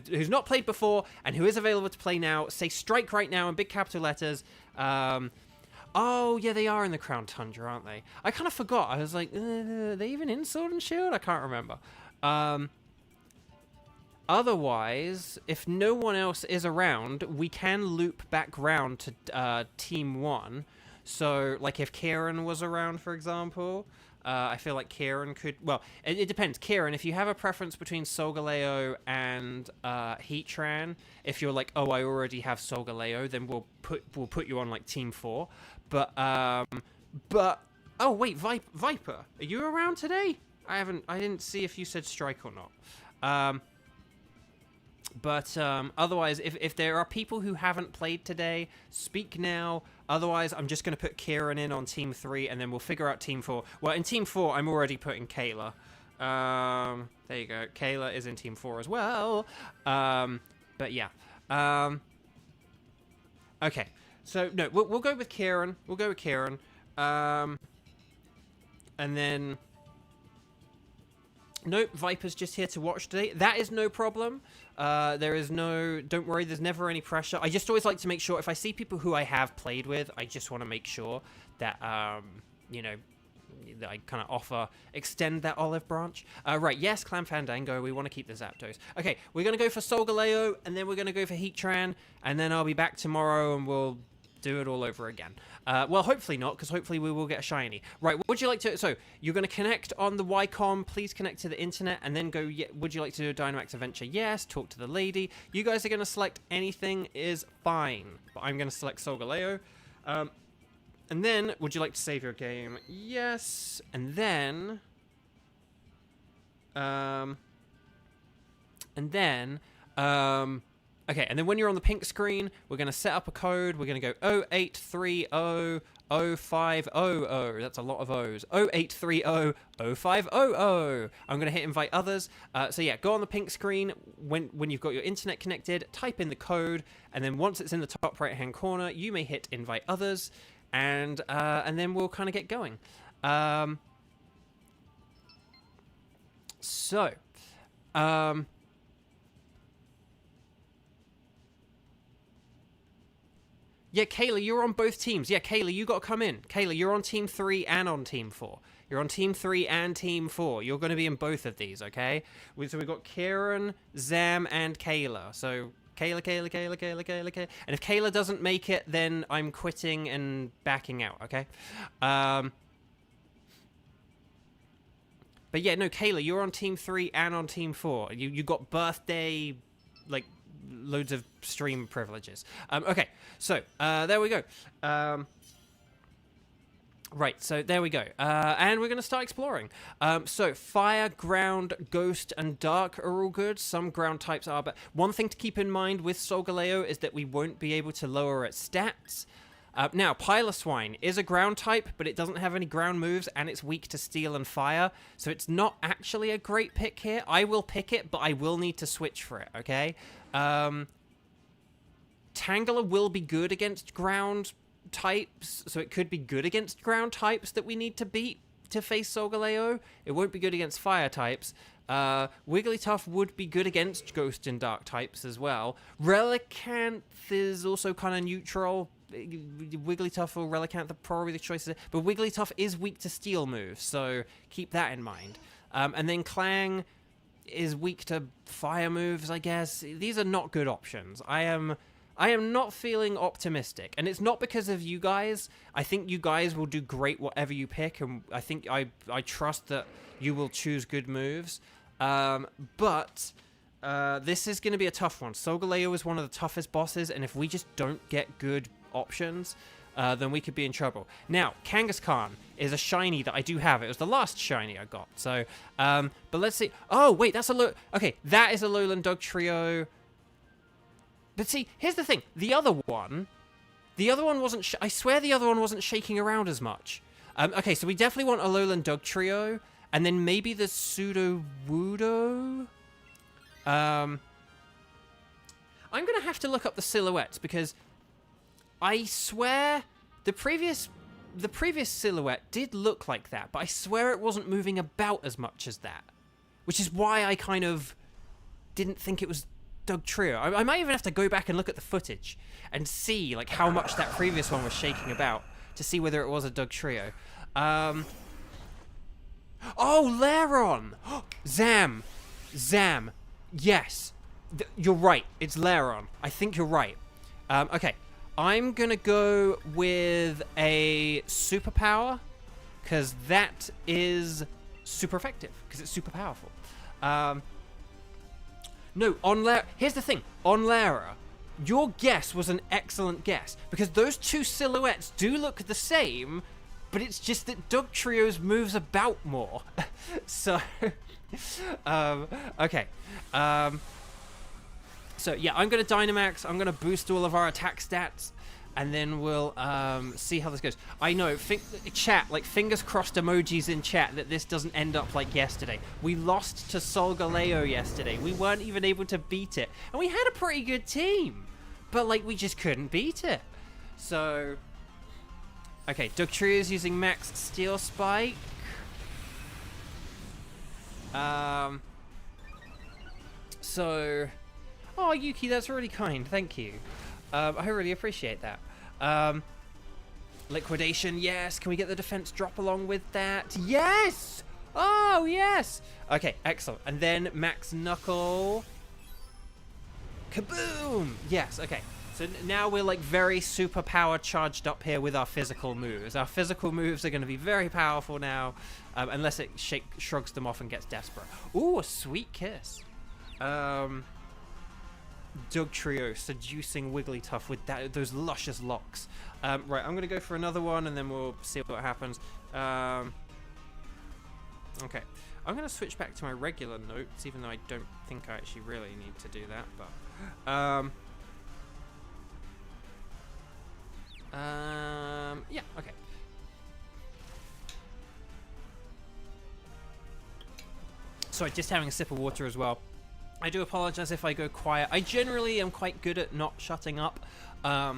who's not played before and who is available to play now? Say strike right now in big capital letters. Oh yeah, they are in the Crown Tundra, aren't they? I kind of forgot. I was like, are they even in Sword and Shield? I can't remember. Otherwise, if no one else is around, we can loop back round to Team 1. So, like, if Kieran was around, for example, I feel like Kieran could... Well, it depends. Kieran, if you have a preference between Solgaleo and Heatran, if you're like, oh, I already have Solgaleo, then we'll put you on, like, Team 4. But... Oh, wait, Viper, are you around today? I didn't see if you said strike or not. But otherwise, if there are people who haven't played today, speak now. Otherwise, I'm just going to put Kieran in on Team 3, and then we'll figure out Team 4. Well, in Team 4, I'm already putting Kayla. There you go. Kayla is in Team 4 as well. But yeah. Okay. So, no, we'll go with Kieran. And then... Nope, Viper's just here to watch today. That is no problem. There is no... Don't worry, there's never any pressure. I just always like to make sure, if I see people who I have played with, I just want to make sure that, you know, that I kind of extend that olive branch. Right, yes, Clan Fandango, we want to keep the Zapdos. Okay, we're going to go for Solgaleo, and then we're going to go for Heatran, and then I'll be back tomorrow, and we'll do it all over again. Well, hopefully not, because hopefully we will get a shiny. Right, would you like to... So, you're going to connect on the Wycom. Please connect to the internet, and then go... Would you like to do a Dynamax Adventure? Yes. Talk to the lady. You guys are going to select anything is fine. But I'm going to select Solgaleo. And then, would you like to save your game? Yes. And then... Okay, and then when you're on the pink screen, we're going to set up a code. We're going to go 08300500. That's a lot of O's. 08300500. I'm going to hit invite others. So yeah, go on the pink screen when you've got your internet connected, type in the code, and then once it's in the top right-hand corner, you may hit invite others, and then we'll kind of get going. Yeah, Kayla, you're on both teams. Yeah, Kayla, you got to come in. Kayla, you're on Team 3 and on Team 4. You're on Team 3 and Team 4. You're going to be in both of these, okay? So we've got Kieran, Zam, and Kayla. So Kayla. And if Kayla doesn't make it, then I'm quitting and backing out, okay? But yeah, no, Kayla, you're on Team 3 and on Team 4. You got birthday, like... loads of stream privileges. Okay, so there we go. Right, so there we go. And we're going to start exploring. So fire, ground, ghost, and dark are all good. Some ground types are, but one thing to keep in mind with Solgaleo is that we won't be able to lower its stats. Now, Piloswine is a ground type, but it doesn't have any ground moves, and it's weak to steel and fire, so it's not actually a great pick here. I will pick it, but I will need to switch for it, okay? Tangela will be good against ground types, so it could be good against ground types that we need to beat to face Solgaleo. It won't be good against fire types. Wigglytuff would be good against ghost and dark types as well. Relicanth is also kind of neutral. Wigglytuff or Relicanth are probably the choices, but Wigglytuff is weak to steel moves, so keep that in mind. And then Clang is weak to fire moves, I guess. These are not good options. I am not feeling optimistic, and it's not because of you guys. I think you guys will do great whatever you pick, and I think I trust that you will choose good moves. But this is going to be a tough one. Solgaleo is one of the toughest bosses, and if we just don't get good options, then we could be in trouble. Now, Kangaskhan is a shiny that I do have. It was the last shiny I got. So, but let's see. Oh, wait, that's a okay, that is a Lowland Dog Trio. But see, here's the thing. The other one wasn't... I swear the other one wasn't shaking around as much. Okay, so we definitely want a Lowland Dog Trio. And then maybe the Sudowoodo. I'm going to have to look up the silhouettes, because I swear the previous silhouette did look like that, but I swear it wasn't moving about as much as that. Which is why I kind of didn't think it was Dog Trio. I might even have to go back and look at the footage and see like how much that previous one was shaking about to see whether it was a Dog Trio. Oh, Lairon! Zam! Yes. You're right. It's Lairon. I think you're right. Okay. I'm going to go with a superpower, because that is super effective, because it's super powerful. No, on Lara... Here's the thing. On Lara, your guess was an excellent guess, because those two silhouettes do look the same, but it's just that Dog Trio's moves about more. So, okay. So, yeah, I'm going to Dynamax. I'm going to boost all of our attack stats, and then we'll see how this goes. I know, chat, like, fingers crossed emojis in chat that this doesn't end up like yesterday. We lost to Solgaleo yesterday. We weren't even able to beat it. And we had a pretty good team, but, like, we just couldn't beat it. So... Okay, Dugtrio is using Max Steel Spike. So, oh, Yuki, that's really kind. Thank you. I really appreciate that. Liquidation, yes. Can we get the defense drop along with that? Yes! Oh, yes! Okay, excellent. And then Max Knuckle. Kaboom! Yes, okay. So now we're like very super power charged up here with our physical moves. Our physical moves are going to be very powerful now, unless it shrugs them off and gets desperate. Ooh, a sweet kiss. Doug Trio, seducing Wigglytuff with those luscious locks. Right, I'm going to go for another one, and then we'll see what happens. Okay, I'm going to switch back to my regular notes, even though I don't think I actually really need to do that. But yeah, okay. Sorry, just having a sip of water as well. I do apologize if I go quiet. I generally am quite good at not shutting up, but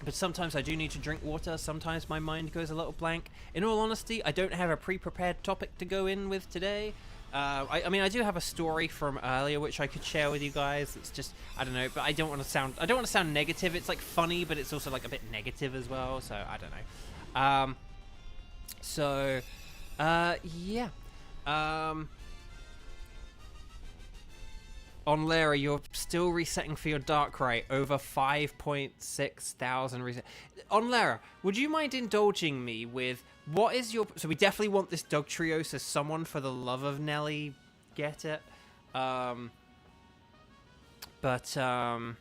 sometimes I do need to drink water. Sometimes my mind goes a little blank. In all honesty, I don't have a pre-prepared topic to go in with today. I mean, I do have a story from earlier which I could share with you guys. It's just, I don't know, but I don't want to sound negative. It's like funny, but it's also like a bit negative as well. So I don't know. Yeah. On Lara, you're still resetting for your Darkrai over 5.6 thousand reset. On Lara, would you mind indulging me with what is your... So we definitely want this Dog Trio, so someone for the love of Nelly get it. But on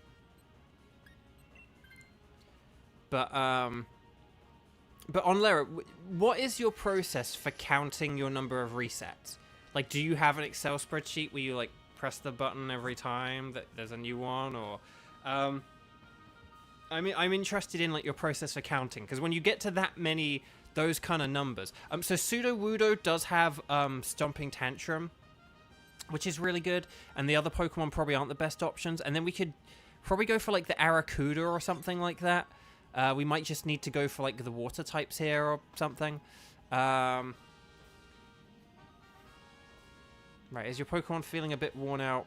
Lara, what is your process for counting your number of resets? Like, do you have an Excel spreadsheet where you, like, press the button every time that there's a new one, or I mean, I'm interested in like your process for counting, because when you get to that many those kind of numbers, so Sudowoodo does have Stomping Tantrum, which is really good, and the other Pokemon probably aren't the best options, and then we could probably go for like the Arrokuda or something like that. We might just need to go for like the water types here or something. Right, is your Pokemon feeling a bit worn out?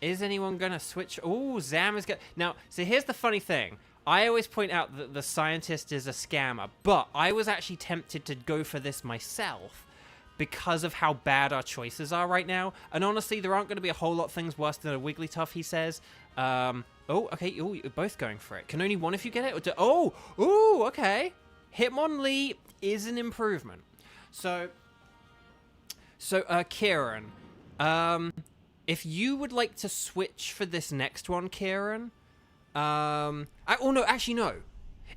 Is anyone gonna switch? Oh, Zam is gonna... Now, so here's the funny thing. I always point out that the scientist is a scammer, but I was actually tempted to go for this myself because of how bad our choices are right now. And honestly, there aren't going to be a whole lot of things worse than a Wigglytuff, he says. Oh, okay, oh, you're both going for it. Can only one of you get it? Or okay. Hitmonlee is an improvement. So, Kieran, if you would like to switch for this next one, Kieran, no.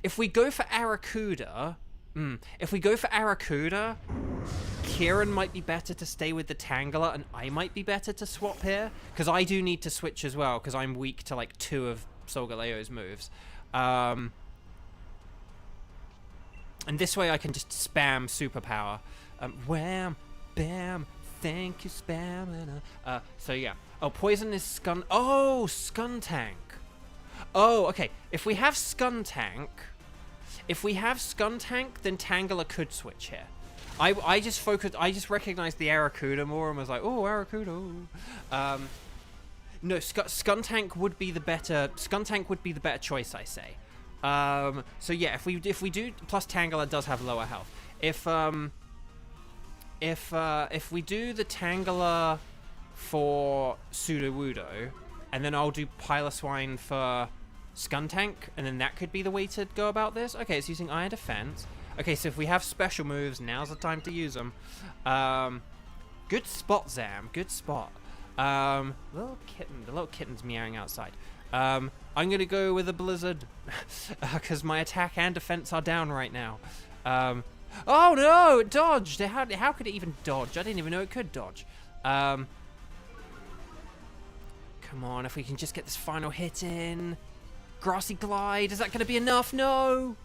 If we go for Arrokuda, Kieran might be better to stay with the Tangela, and I might be better to swap here, because I do need to switch as well, because I'm weak to, like, 2 of Solgaleo's moves. And this way I can just spam superpower. Wham, bam, thank you, spam. So yeah. Oh, poison is Skun. Oh, Skuntank. Oh, okay. If we have Skuntank, then Tangela could switch here. I just recognized the Arrokuda more and was like, oh, Arrokuda. No, Skuntank would be the better choice, I say. So yeah, if we do, plus Tangela does have lower health. If we do the Tangela for Sudowoodo, and then I'll do Piloswine for Skuntank, and then that could be the way to go about this. Okay, it's using Iron Defense. Okay, so if we have special moves, now's the time to use them. Good spot, Zam. Good spot. The little kitten's meowing outside. I'm gonna go with a Blizzard, because my attack and defense are down right now. Oh no, it dodged. How could it even dodge? I didn't even know it could dodge. Come on, if we can just get this final hit in. Grassy Glide, is that going to be enough? No,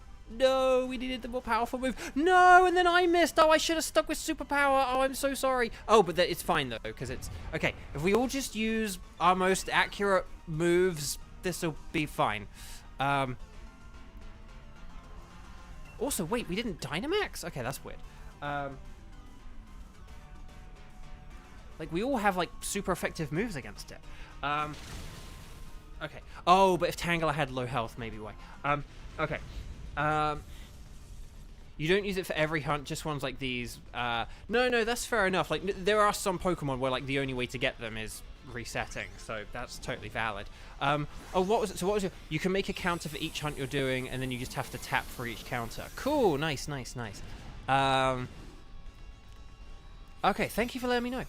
we needed the more powerful move. No, and then I missed. Oh, I should have stuck with superpower. Oh, I'm so sorry. Oh, but it's fine though, because it's okay. If we all just use our most accurate moves, this will be fine. Also, wait, we didn't Dynamax? Okay, that's weird. Like, we all have, like, super effective moves against it. Okay. Oh, but if Tangela had low health, maybe why. Okay. You don't use it for every hunt, just ones like these. No, that's fair enough. Like, there are some Pokemon where, like, the only way to get them is resetting, so that's totally valid. Oh, what was it? So what was it? You can make a counter for each hunt you're doing, and then you just have to tap for each counter. Cool, nice. Okay, thank you for letting me know.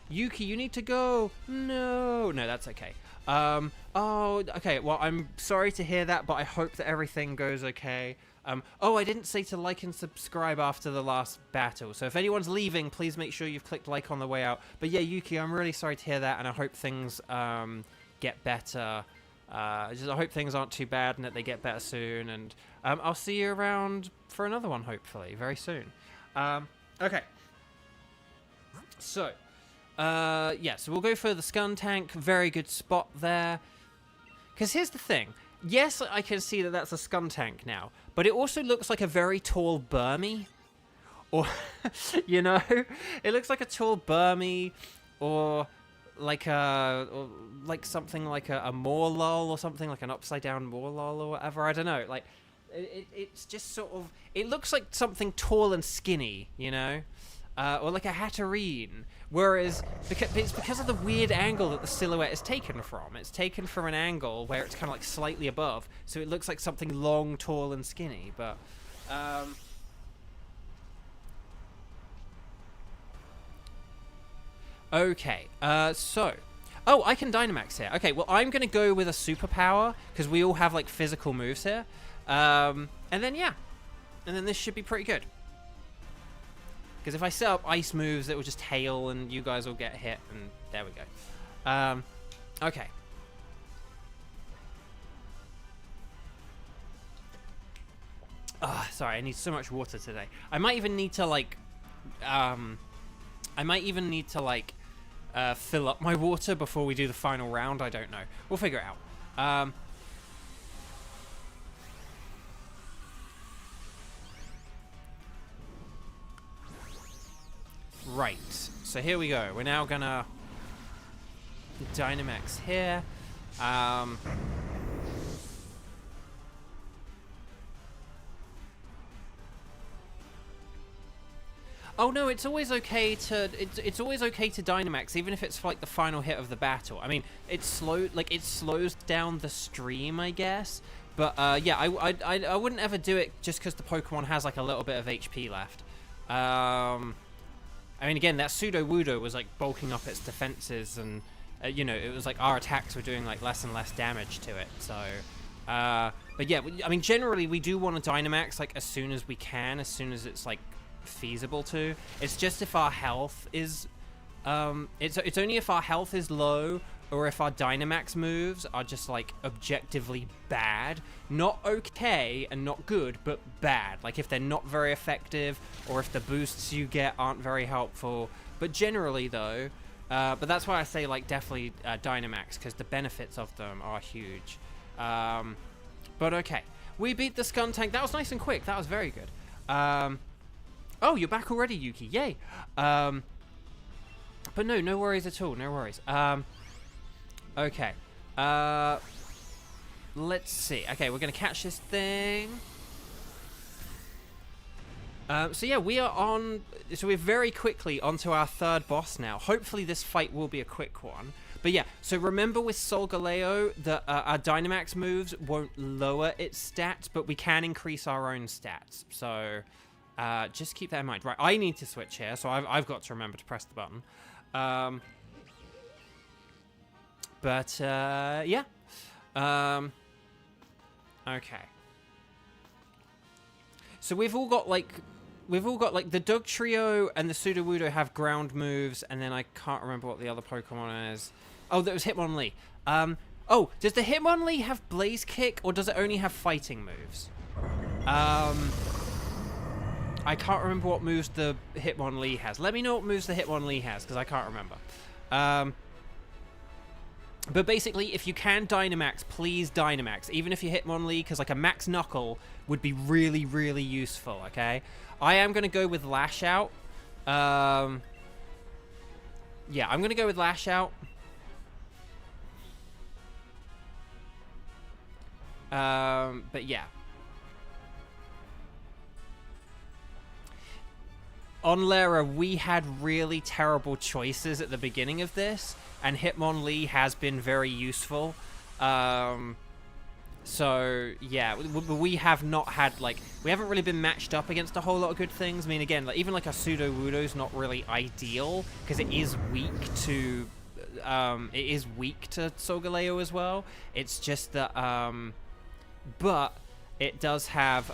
Yuki, you need to go. No, that's okay. Oh, okay, well, I'm sorry to hear that, but I hope that everything goes okay. Oh, I didn't say to like and subscribe after the last battle, so if anyone's leaving, please make sure you've clicked like on the way out. But yeah, Yuki, I'm really sorry to hear that, and I hope things get better. I hope things aren't too bad and that they get better soon, and I'll see you around for another one, hopefully, very soon. Okay. So, yeah, so we'll go for the Skuntank. Very good spot there. Because here's the thing. Yes, I can see that that's a Skuntank now, but it also looks like a very tall Burmy. Or, you know, it looks like a tall Burmy, or like something like a Morlul, or something like an upside down Morlul or whatever. I don't know. Like, it's just sort of, it looks like something tall and skinny, you know? Or like a Hatterene, whereas it's because of the weird angle that the silhouette is taken from. It's taken from an angle where it's kind of like slightly above, so it looks like something long, tall, and skinny. But okay, so I can Dynamax here. Okay, well, I'm gonna go with a superpower because we all have like physical moves here, and then this should be pretty good. Because if I set up ice moves, it will just hail and you guys will get hit, and there we go. Okay. Sorry, I need so much water today. I might even need to, like, fill up my water before we do the final round. I don't know. We'll figure it out. Right, so here we go. We're now gonna Dynamax here. Oh no, it's always okay to it's always okay to Dynamax, even if it's for, like, the final hit of the battle. I mean, it slows down the stream, I guess. But yeah, I wouldn't ever do it just because the Pokemon has like a little bit of HP left. I mean, again, that Sudowoodo was, like, bulking up its defenses, and, you know, it was, like, our attacks were doing, like, less and less damage to it, so, but, yeah, I mean, generally, we do want to Dynamax, like, as soon as we can, as soon as it's, like, feasible to. It's just if our health is, it's only if our health is low, or if our Dynamax moves are just, like, objectively bad. Not okay and not good, but bad. Like, if they're not very effective, or if the boosts you get aren't very helpful. But generally, though, but that's why I say, like, definitely Dynamax, because the benefits of them are huge. But okay. We beat the Skuntank. That was nice and quick. That was very good. Oh, you're back already, Yuki. Yay. But no worries at all. No worries. Okay. Let's see. Okay, we're gonna catch this thing. So yeah, we are on. So we're very quickly onto our third boss now. Hopefully, this fight will be a quick one. But yeah, so remember with Solgaleo that our Dynamax moves won't lower its stats, but we can increase our own stats. So just keep that in mind. Right, I need to switch here, so I've got to remember to press the button. But, yeah. Okay. So we've all got, like, the Dugtrio and the Sudowoodo have ground moves, and then I can't remember what the other Pokemon is. Oh, that was Hitmonlee. Oh, does the Hitmonlee have Blaze Kick, or does it only have fighting moves? I can't remember what moves the Hitmonlee has. Let me know what moves the Hitmonlee has, because I can't remember. But basically, if you can Dynamax, please Dynamax. Even if you Hitmonlee, because like a Max Knuckle would be really, really useful, okay? I am going to go with Lash Out. Yeah, I'm gonna go with Lash Out. But yeah. On Lara, we had really terrible choices at the beginning of this, and Hitmonlee has been very useful. So, yeah, we have not had, like, we haven't really been matched up against a whole lot of good things. I mean, again, like, even, like, a Sudowoodo's not really ideal, because it is weak to, Solgaleo as well. It's just that, but it does have,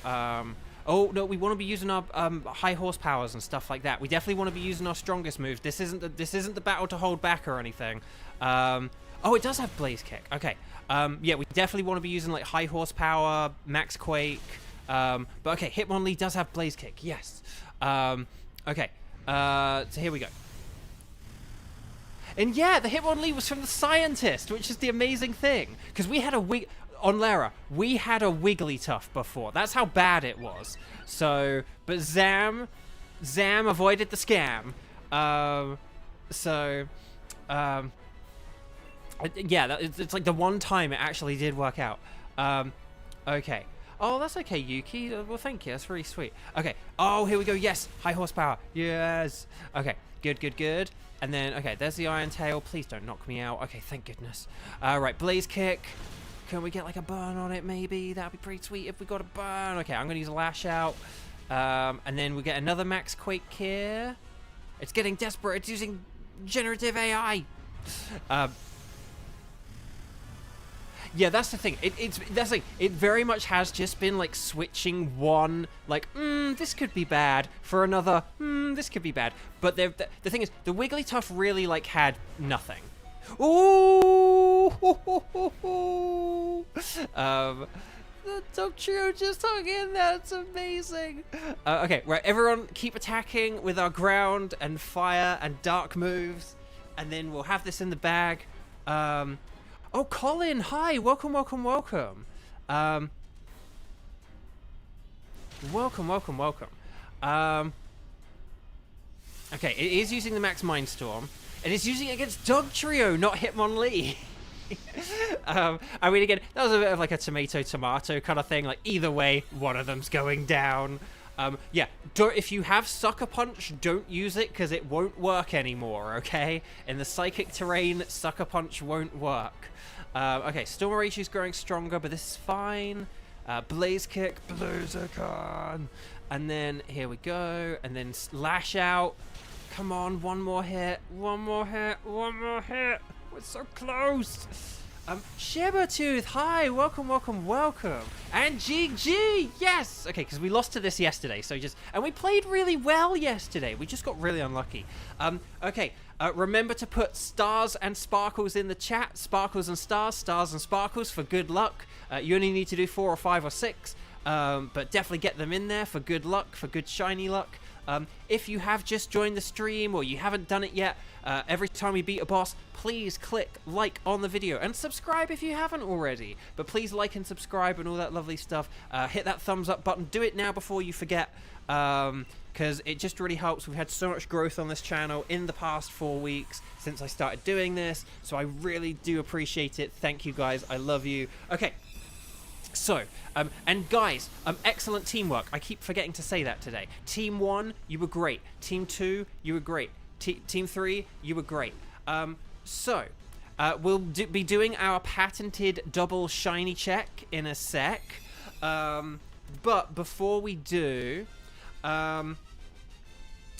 oh, no, we want to be using our, high horsepowers and stuff like that. We definitely want to be using our strongest moves. This isn't the battle to hold back or anything. Oh, it does have Blaze Kick. Okay. Yeah, we definitely want to be using, like, high horsepower, max quake. But, okay, Hitmonlee does have Blaze Kick. Yes. Okay. So here we go. And, yeah, the Hitmonlee was from the Scientist, which is the amazing thing. Because we had on Lara, we had a Wigglytuff before. That's how bad it was. So, but Zam avoided the scam. Yeah, it's like the one time it actually did work out. Okay. Oh, that's okay, Yuki. Well, thank you. That's really sweet. Okay. Oh, here we go. Yes. High horsepower. Yes. Okay. Good. And then, okay, there's the Iron Tail. Please don't knock me out. Okay, thank goodness. Right, Blaze Kick. Can we get, like, a burn on it, maybe? That'd be pretty sweet if we got a burn. Okay, I'm going to use a Lash Out. And then we get another Max Quake here. It's getting desperate. It's using generative AI. Yeah, that's the thing. It very much has just been, like, switching one, like, this could be bad, for another, this could be bad. But the thing is, the Wigglytuff really, like, had nothing. Ooh! The Dog Trio just hung in. That's amazing. Okay, right, everyone keep attacking with our ground and fire and dark moves, and then we'll have this in the bag. Oh, Colin, hi, welcome. Welcome. Okay, it is using the Max Mindstorm. It is using it against Dog Trio, not Hitmonlee. I mean, again, that was a bit of like a tomato kind of thing. Like, either way, one of them's going down. Yeah, if you have Sucker Punch, don't use it because it won't work anymore, okay? In the Psychic terrain, Sucker Punch won't work. Okay, Storm Raichu's growing stronger, but this is fine. Blaze Kick, Blaziken. And then, here we go. And then Lash Out. Come on, one more hit. We're so close. Shibertooth, hi, welcome. And GG, yes. Okay, because we lost to this yesterday, and we played really well yesterday. We just got really unlucky. Okay, remember to put stars and sparkles in the chat. Sparkles and stars and sparkles for good luck. You only need to do 4 or 5 or 6, but definitely get them in there for good luck, for good shiny luck. If you have just joined the stream or you haven't done it yet, every time we beat a boss, please click like on the video and subscribe if you haven't already. But please like and subscribe and all that lovely stuff. Hit that thumbs up button. Do it now before you forget, because it just really helps. We've had so much growth on this channel in the past 4 weeks since I started doing this, so I really do appreciate it. Thank you guys. I love you. Okay. So, and guys, excellent teamwork. I keep forgetting to say that today. Team 1, you were great. Team 2, you were great. Team 3, you were great. We'll be doing our patented double shiny check in a sec. But before we do,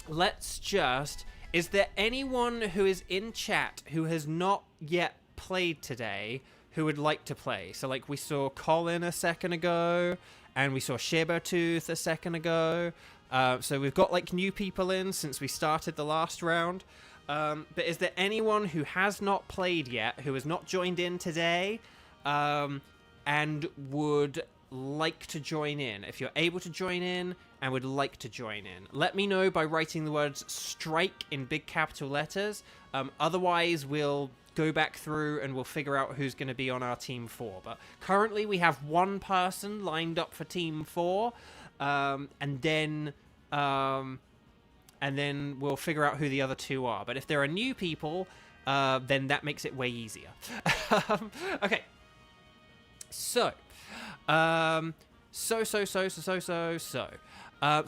let's just... Is there anyone who is in chat who has not yet played today who would like to play? So, like, we saw Colin a second ago, and we saw Shibertooth a second ago. So we've got, like, new people in since we started the last round. But is there anyone who has not played yet, who has not joined in today, and would like to join in? If you're able to join in and would like to join in, let me know by writing the words strike in big capital letters. Otherwise, we'll go back through and we'll figure out who's going to be on our team 4. But currently we have one person lined up for team 4, and then and then we'll figure out who the other 2 are. But if there are new people, then that makes it way easier. Okay. So, so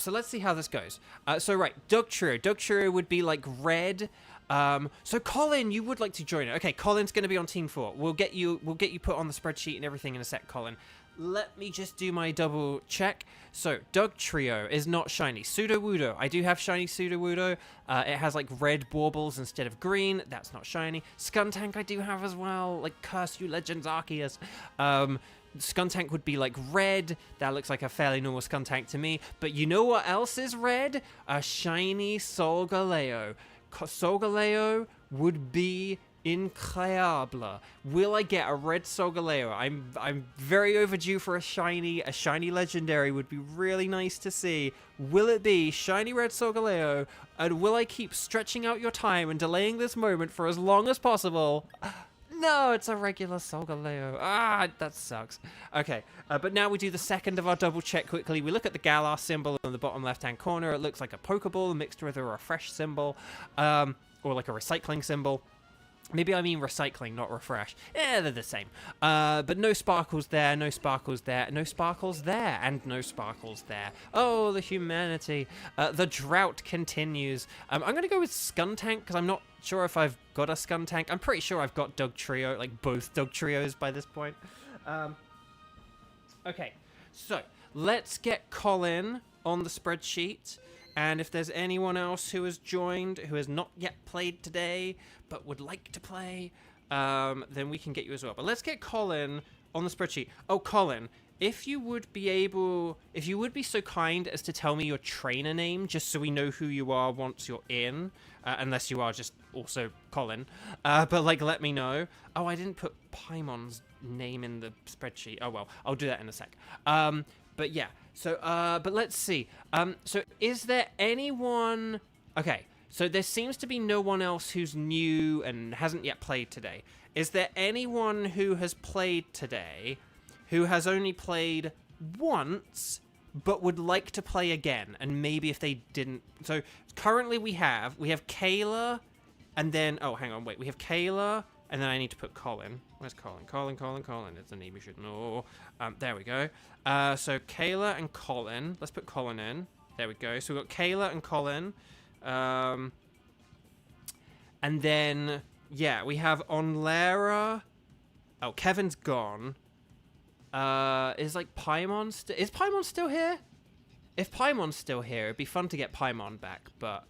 let's see how this goes. So right, Doug Trio would be like red. So Colin, you would like to join it. Okay, Colin's going to be on Team 4. We'll get you put on the spreadsheet and everything in a sec, Colin. Let me just do my double check. So, Doug Trio is not shiny. Sudowoodo. I do have shiny Sudowoodo. It has, like, red baubles instead of green. That's not shiny. Skuntank I do have as well. Like, curse you, Legends Arceus. Skuntank would be, like, red. That looks like a fairly normal Skuntank to me. But you know what else is red? A shiny Solgaleo. Solgaleo would be incroyable. Will I get a red Solgaleo? I'm very overdue for a shiny. A shiny legendary would be really nice to see. Will it be shiny red Solgaleo? And will I keep stretching out your time and delaying this moment for as long as possible? No, it's a regular Solgaleo. Ah, that sucks. Okay, but now we do the second of our double check quickly. We look at the Galar symbol in the bottom left-hand corner. It looks like a Pokeball mixed with a refresh symbol, or like a recycling symbol. Maybe I mean recycling, not refresh. Yeah, they're the same. But no sparkles there, no sparkles there, no sparkles there, and no sparkles there. Oh, the humanity. The drought continues. I'm going to go with Skuntank, because I'm not sure if I've got a Skuntank. I'm pretty sure I've got Doug Trio, like both Doug Trios by this point. Okay, so let's get Colin on the spreadsheet. And if there's anyone else who has joined, who has not yet played today, but would like to play, then we can get you as well. But let's get Colin on the spreadsheet. Oh, Colin, if you would be so kind as to tell me your trainer name, just so we know who you are once you're in, unless you are just also Colin. But, like, let me know. Oh, I didn't put Paimon's name in the spreadsheet. Oh, well, I'll do that in a sec. But yeah, so, but let's see. So is there anyone... Okay, so there seems to be no one else who's new and hasn't yet played today. Is there anyone who has played today who has only played once but would like to play again? And maybe if they didn't... So currently we have Kayla, and then... Oh, hang on, wait. We have Kayla... And then I need to put Colin. Where's Colin? Colin. It's a name you should know. There we go. So Kayla and Colin. Let's put Colin in. There we go. So we've got Kayla and Colin. And then, yeah, we have Onlera. Oh, Kevin's gone. Is, like, Paimon still... Is Paimon still here? If Paimon's still here, it'd be fun to get Paimon back, but...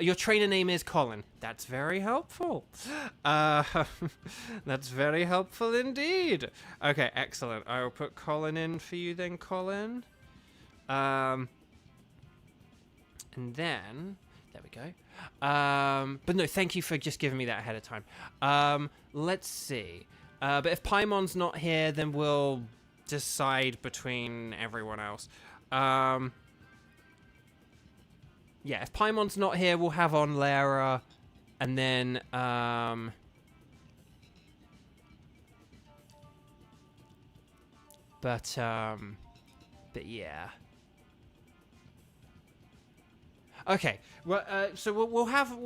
your trainer name is Colin. That's very helpful. That's very helpful indeed. Okay, excellent. I will put Colin in for you then, Colin. And then... There we go. But no, thank you for just giving me that ahead of time. Let's see. But if Paimon's not here, then we'll decide between everyone else. Yeah, if Paimon's not here, we'll have on Lara, and then, but yeah. Okay, well, so we'll have,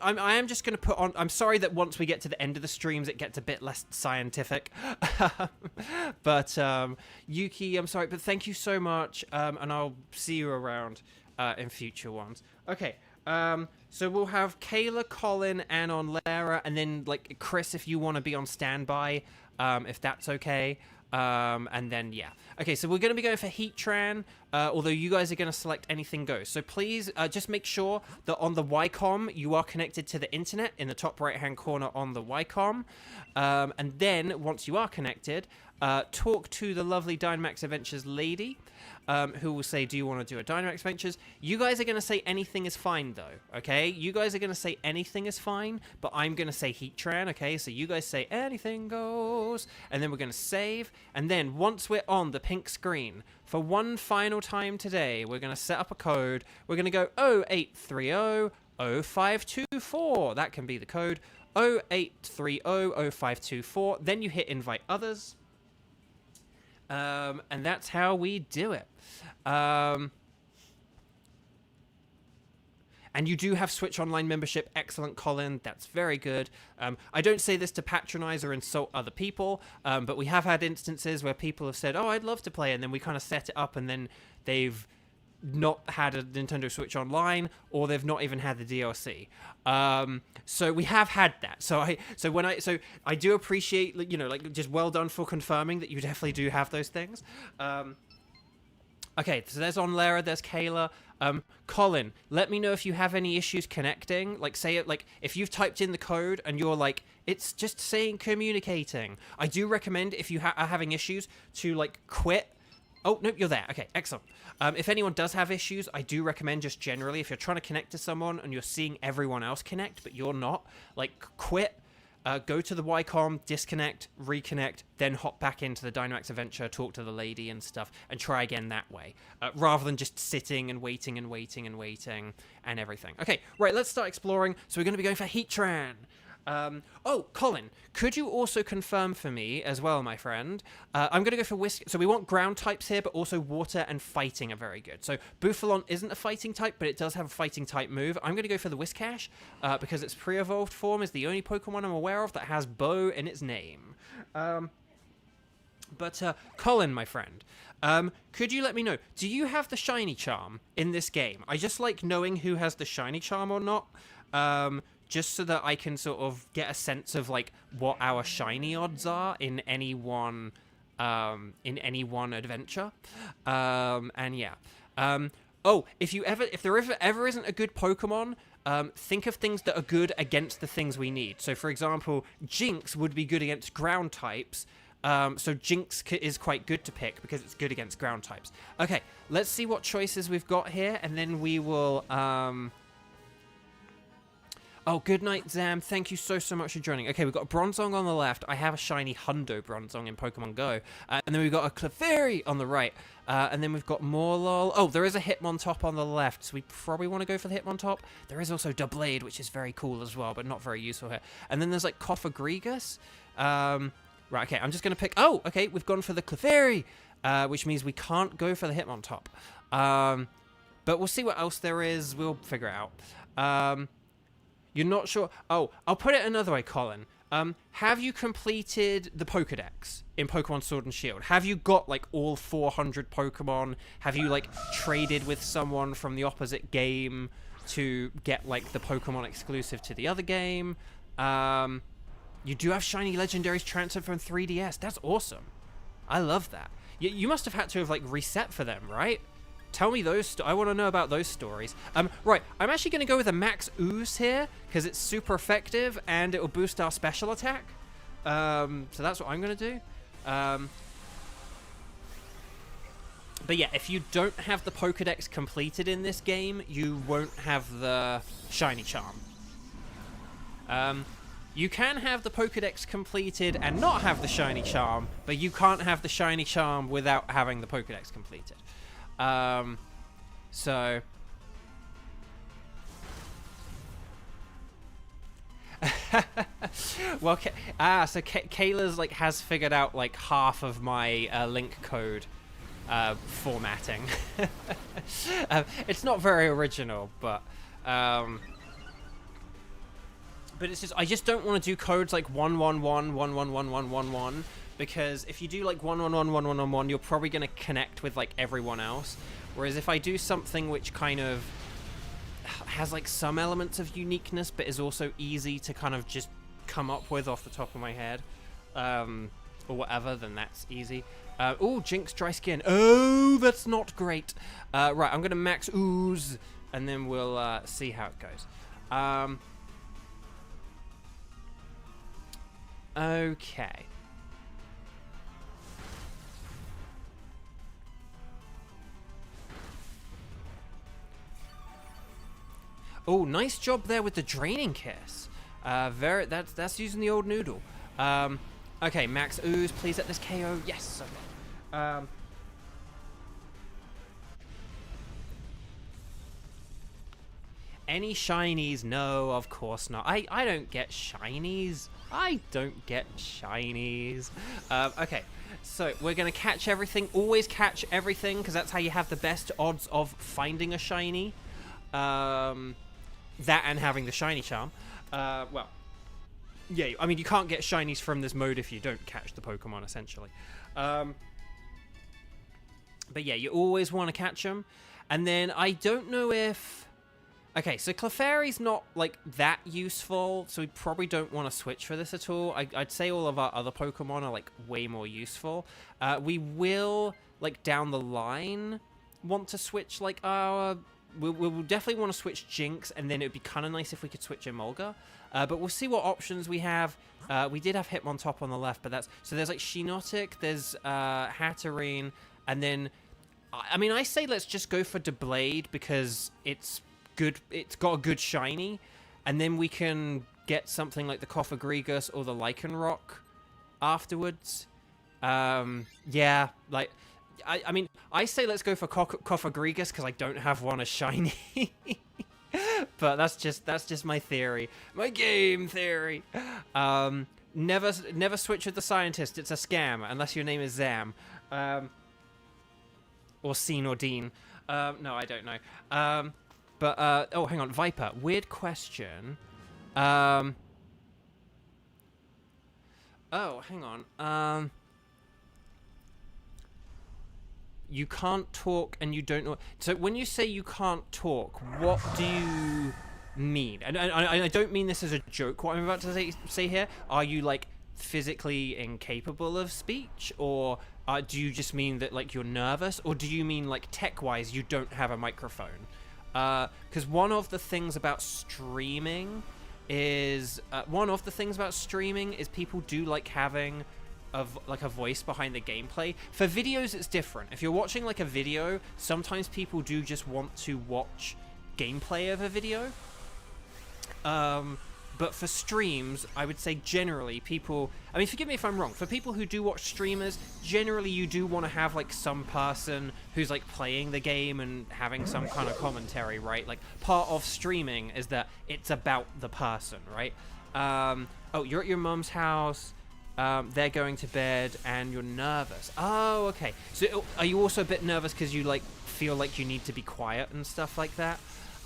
I am just going to put on, I'm sorry that once we get to the end of the streams, it gets a bit less scientific, but, Yuki, I'm sorry, but thank you so much, and I'll see you around. In future ones. Okay, so we'll have Kayla, Colin, and on Lara, and then, like, Chris, if you want to be on standby, if that's okay. And then, yeah. Okay, so we're going to be going for Heatran, although you guys are going to select anything goes. So please, just make sure that on the Ycom, you are connected to the internet in the top right-hand corner on the Ycom. And then, once you are connected, talk to the lovely Dynamax Adventures lady, who will say, do you want to do a Dynamax Adventures? You guys are going to say anything is fine, though, okay? You guys are going to say anything is fine, but I'm going to say Heatran, okay? So you guys say anything goes, and then we're going to save, and then once we're on the pink screen, for one final time today, we're going to set up a code. We're going to go 0830 0524. That can be the code. 0830 0524. Then you hit invite others. And that's how we do it. And you do have Switch Online membership. Excellent, Colin. That's very good. I don't say this to patronize or insult other people, but we have had instances where people have said, oh, I'd love to play, and then we kind of set it up, and then they've not had a Nintendo Switch Online, or they've not even had the DLC. So we have had that. So I do appreciate, you know, like, just well done for confirming that you definitely do have those things. Okay, so there's Onlera, there's Kayla. Colin, let me know if you have any issues connecting. Like, say it, like, if you've typed in the code and you're like, it's just saying communicating. I do recommend, if you are having issues, to, like, quit. Oh, nope, you're there. Okay, excellent. If anyone does have issues, I do recommend, just generally, if you're trying to connect to someone and you're seeing everyone else connect, but you're not, like, quit. Go to the Ycom, disconnect, reconnect, then hop back into the Dynamax Adventure, talk to the lady and stuff, and try again that way, rather than just sitting and waiting and waiting and waiting and everything. Okay, right, let's start exploring. So we're going to be going for Heatran. Oh, Colin, could you also confirm for me as well, my friend? I'm going to go for Whisk. So we want ground types here, but also water and fighting are very good. So Bouffalon isn't a fighting type, but it does have a fighting type move. I'm going to go for the Whiscash, because its pre-evolved form is the only Pokemon I'm aware of that has bow in its name. Colin, my friend, could you let me know, do you have the Shiny Charm in this game? I just like knowing who has the Shiny Charm or not. Just so that I can sort of get a sense of, like, what our shiny odds are in any one adventure. And yeah. Oh, if there ever isn't a good Pokemon, think of things that are good against the things we need. So, for example, Jinx would be good against ground types. So Jinx is quite good to pick because it's good against ground types. Okay, let's see what choices we've got here, and then we will... Oh, good night, Zam. Thank you so much for joining. Okay, we've got a Bronzong on the left. I have a shiny Hundo Bronzong in Pokemon Go. And then we've got a Clefairy on the right. And then we've got Morlul. Oh, there is a Hitmontop on the left, so we probably want to go for the Hitmontop. There is also Doublade, which is very cool as well, but not very useful here. And then there's, like, Cofagrigus. Right, okay, I'm just going to pick... Oh, okay, we've gone for the Clefairy, which means we can't go for the Hitmontop. But we'll see what else there is. We'll figure it out. You're not sure... Oh, I'll put it another way, Colin. Have you completed the Pokédex in Pokemon Sword and Shield? Have you got, like, all 400 Pokemon? Have you, like, traded with someone from the opposite game to get, like, the Pokemon exclusive to the other game? You do have shiny legendaries transferred from 3DS. That's awesome. I love that. You must have had to have, like, reset for them, right? Tell me those. I want to know about those stories. Right, I'm actually going to go with a Max Ooze here because it's super effective and it will boost our special attack. So that's what I'm going to do. But yeah, if you don't have the Pokédex completed in this game, you won't have the Shiny Charm. You can have the Pokédex completed and not have the Shiny Charm, but you can't have the Shiny Charm without having the Pokédex completed. So... well, so Kayla's, like, has figured out, like, half of my, link code, formatting. It's not very original, but it's just, I just don't want to do codes like 111111111, because if you do like 1111111, you're probably going to connect with like everyone else. Whereas if I do something which kind of has like some elements of uniqueness, but is also easy to kind of just come up with off the top of my head, or whatever, then that's easy. Oh, Jinx Dry Skin. Oh, that's not great. Right, I'm going to max Ooze, and then we'll see how it goes. Okay. Oh, nice job there with the Draining Kiss. That's using the old noodle. Okay, Max Ooze, please let this KO. Yes. Okay. Any shinies? No, of course not. I don't get shinies. I don't get shinies. Okay, so we're going to catch everything. Always catch everything, because that's how you have the best odds of finding a shiny. that and having the shiny charm. Well, yeah, I mean, you can't get shinies from this mode if you don't catch the Pokemon, essentially. But yeah, you always want to catch them. And then I don't know if... Okay, so Clefairy's not, like, that useful, so we probably don't want to switch for this at all. I'd say all of our other Pokemon are, like, way more useful. We will, like, down the line want to switch, like, our... We'll definitely want to switch Jinx, and then it would be kind of nice if we could switch Emolga. But we'll see what options we have. We did have Hitmontop on the left, but that's... So there's, like, Shiinotic, there's Hatterene, and then... I mean, I say let's just go for Doublade, because it's good. It's got a good shiny, and then we can get something like the Cofagrigus or the Lycanroc afterwards. Yeah, like... I mean, I say let's go for Cofagrigus because I don't have one as shiny. But that's just my theory. My game theory. Never switch with the scientist. It's a scam unless your name is Zam. Or Scene or Dean. No, I don't know. Oh, hang on. Viper. Weird question. Oh, hang on. You can't talk and you don't know... So when you say you can't talk, what do you mean? And I don't mean this as a joke, what I'm about to say here. Are you, like, physically incapable of speech? Or do you just mean that, like, you're nervous? Or do you mean, like, tech-wise, you don't have a microphone? Because one of the things about streaming is... people do like having... of like a voice behind the gameplay. For videos it's different. If you're watching like a video, sometimes people do just want to watch gameplay of a video. But for streams, I would say generally people, I mean, forgive me if I'm wrong, for people who do watch streamers, generally you do want to have like some person who's like playing the game and having some kind of commentary, right? Like part of streaming is that it's about the person, right? Oh, you're at your mum's house. They're going to bed and you're nervous. Oh, okay. So are you also a bit nervous because you like feel like you need to be quiet and stuff like that?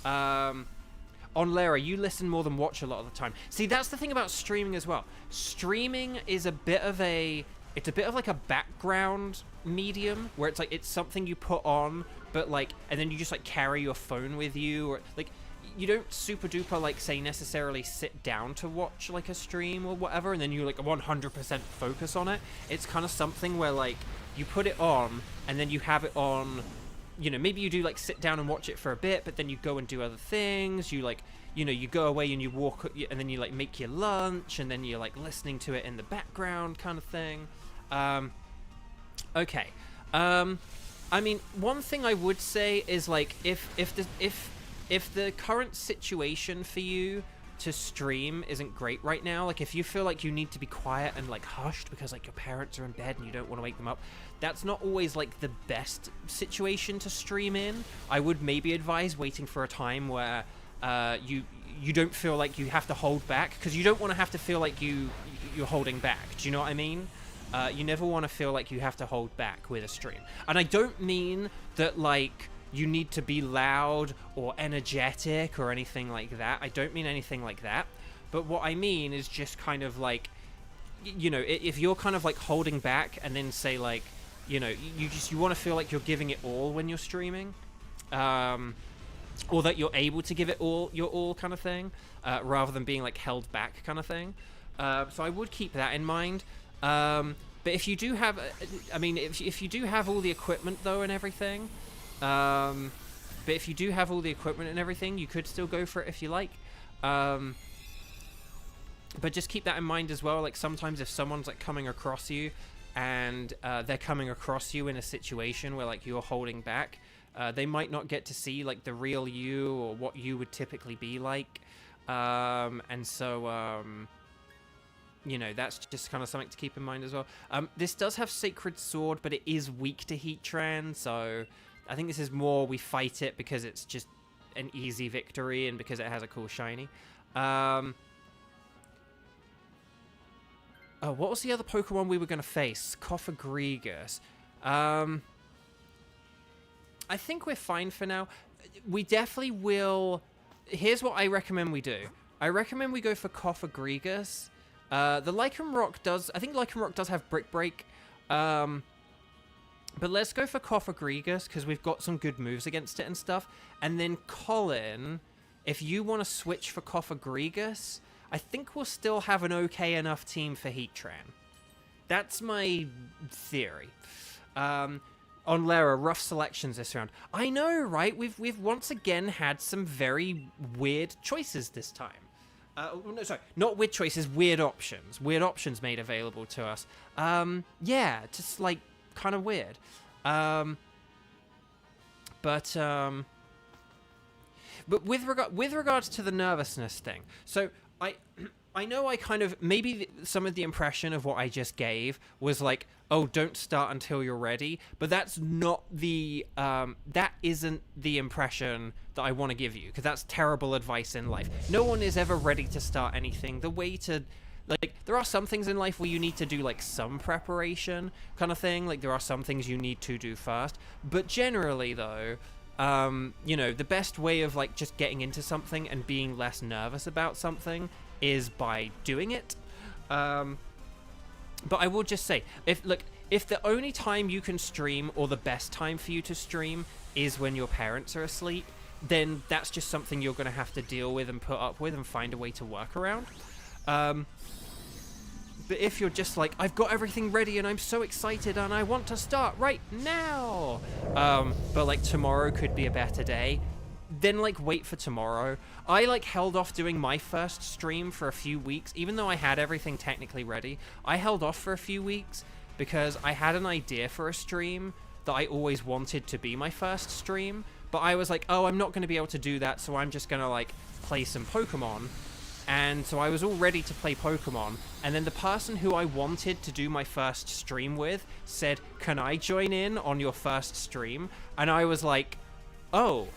On Lara, you listen more than watch a lot of the time. See, that's the thing about streaming as well. Streaming is a bit of like a background medium where it's like it's something you put on, but like, and then you just like carry your phone with you, or like you don't super duper like say necessarily sit down to watch like a stream or whatever and then you like 100% focus on it. It's kind of something where like you put it on and then you have it on, you know, maybe you do like sit down and watch it for a bit, but then you go and do other things. You like, you know, you go away and you walk and then you like make your lunch and then you're like listening to it in the background kind of thing. Okay. I mean, one thing I would say is like if the current situation for you to stream isn't great right now, like if you feel like you need to be quiet and like hushed because like your parents are in bed and you don't want to wake them up, that's not always like the best situation to stream in. I would maybe advise waiting for a time where you don't feel like you have to hold back, because you don't want to have to feel like you're holding back. Do you know what I mean? You never want to feel like you have to hold back with a stream. And I don't mean that like you need to be loud or energetic or anything like that. I don't mean anything like that. But what I mean is just kind of like, you know, if you're kind of like holding back and then say like, you know, you want to feel like you're giving it all when you're streaming, or that you're able to give it all, your all kind of thing, rather than being like held back kind of thing. So I would keep that in mind. But if you do have, I mean, if you do have all the equipment though and everything, but if you do have all the equipment and everything, you could still go for it if you like. But just keep that in mind as well. Like sometimes if someone's like coming across you and they're coming across you in a situation where like you're holding back, they might not get to see like the real you or what you would typically be like. And so, you know, that's just kind of something to keep in mind as well. This does have Sacred Sword, but it is weak to Heatran, so I think this is more we fight it because it's just an easy victory and because it has a cool shiny. Oh, what was the other Pokemon we were going to face? Cofagrigus. I think we're fine for now. We definitely will here's what I recommend we do. I recommend we go for Cofagrigus. The Lycanroc does... I think Lycanroc does have Brick Break. But let's go for Cofagrigus, because we've got some good moves against it and stuff. And then Colin, if you want to switch for Cofagrigus, I think we'll still have an okay enough team for Heatran. That's my theory. On Lara, rough selections this round. I know, right? We've once again had some very weird choices this time. No, sorry, not weird choices, weird options. Weird options made available to us. Yeah, just like kind of weird. But with regards to the nervousness thing, so I know I kind of, maybe some of the impression of what I just gave was like, oh, don't start until you're ready. But that's not the, that isn't the impression that I want to give you, because that's terrible advice in life. No one is ever ready to start anything. The way to, like, there are some things in life where you need to do, like, some preparation kind of thing. Like, there are some things you need to do first. But generally, though, you know, the best way of, like, just getting into something and being less nervous about something is by doing it. But I will just say, if the only time you can stream, or the best time for you to stream, is when your parents are asleep, then that's just something you're going to have to deal with and put up with and find a way to work around. But if you're just like, I've got everything ready and I'm so excited and I want to start right now, but like tomorrow could be a better day, then like wait for tomorrow. I like held off doing my first stream for a few weeks, even though I had everything technically ready. I held off for a few weeks because I had an idea for a stream that I always wanted to be my first stream, but I was like, oh, I'm not going to be able to do that, so I'm just going to like play some Pokemon. And so I was all ready to play Pokemon, and then the person who I wanted to do my first stream with said, can I join in on your first stream? And I was like, oh,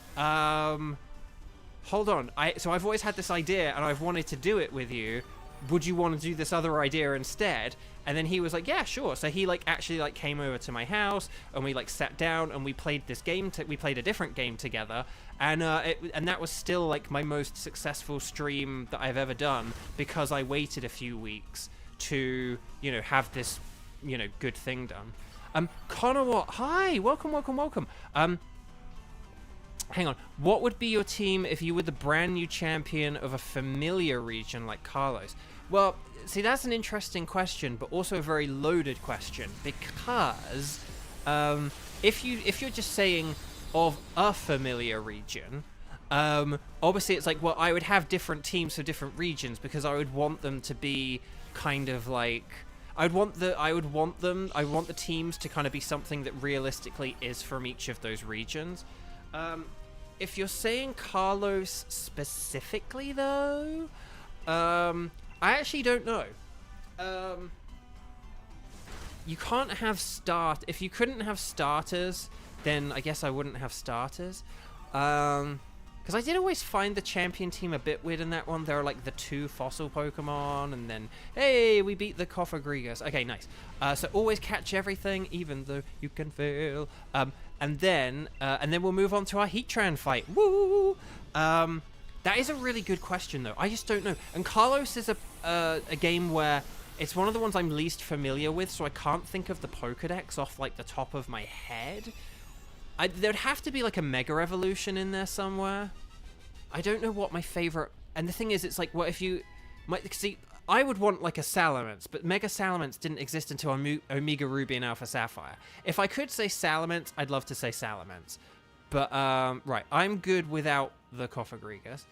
hold on. So I've always had this idea and I've wanted to do it with you. Would you want to do this other idea instead? And then he was like, yeah, sure. So he like actually like came over to my house and we like sat down and we played this game. We played a different game together. And and that was still like my most successful stream that I've ever done, because I waited a few weeks to, you know, have this, you know, good thing done. Connor, what? Hi, welcome. Hang on. What would be your team if you were the brand new champion of a familiar region like Carlos? Well, see, that's an interesting question, but also a very loaded question, because if you're just saying of a familiar region, obviously it's like, well, I would have different teams for different regions, because I would want them to be kind of like, I want the teams to kind of be something that realistically is from each of those regions. If you're saying Carlos specifically, though, I actually don't know. You can't have if you couldn't have starters, then I guess I wouldn't have starters. Because I did always find the champion team a bit weird in that one. There are like the 2 fossil Pokemon, and then, hey, we beat the Cofagrigus. Okay, nice. So always catch everything, even though you can fail. And then we'll move on to our Heatran fight. Woo! That is a really good question, though. I just don't know. And Carlos is a game where it's one of the ones I'm least familiar with, so I can't think of the Pokedex off like the top of my head. There'd have to be like a Mega Evolution in there somewhere. I don't know what my favorite. And the thing is, it's like, what if you see? I would want like a Salamence, but Mega Salamence didn't exist until Omega Ruby and Alpha Sapphire. If I could say Salamence, I'd love to say Salamence. But, right, I'm good without the Cofagrigus.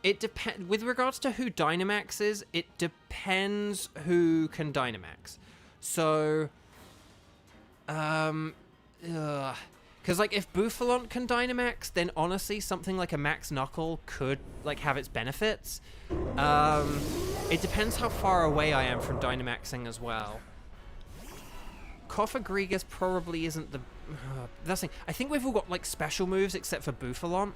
It depends. With regards to who Dynamax is, it depends who can Dynamax. So, because, like, if Bouffalont can Dynamax, then honestly, something like a Max Knuckle could, like, have its benefits. It depends how far away I am from Dynamaxing as well. Cofagrigus probably isn't the... that's the thing. I think we've all got, like, special moves except for Bouffalont.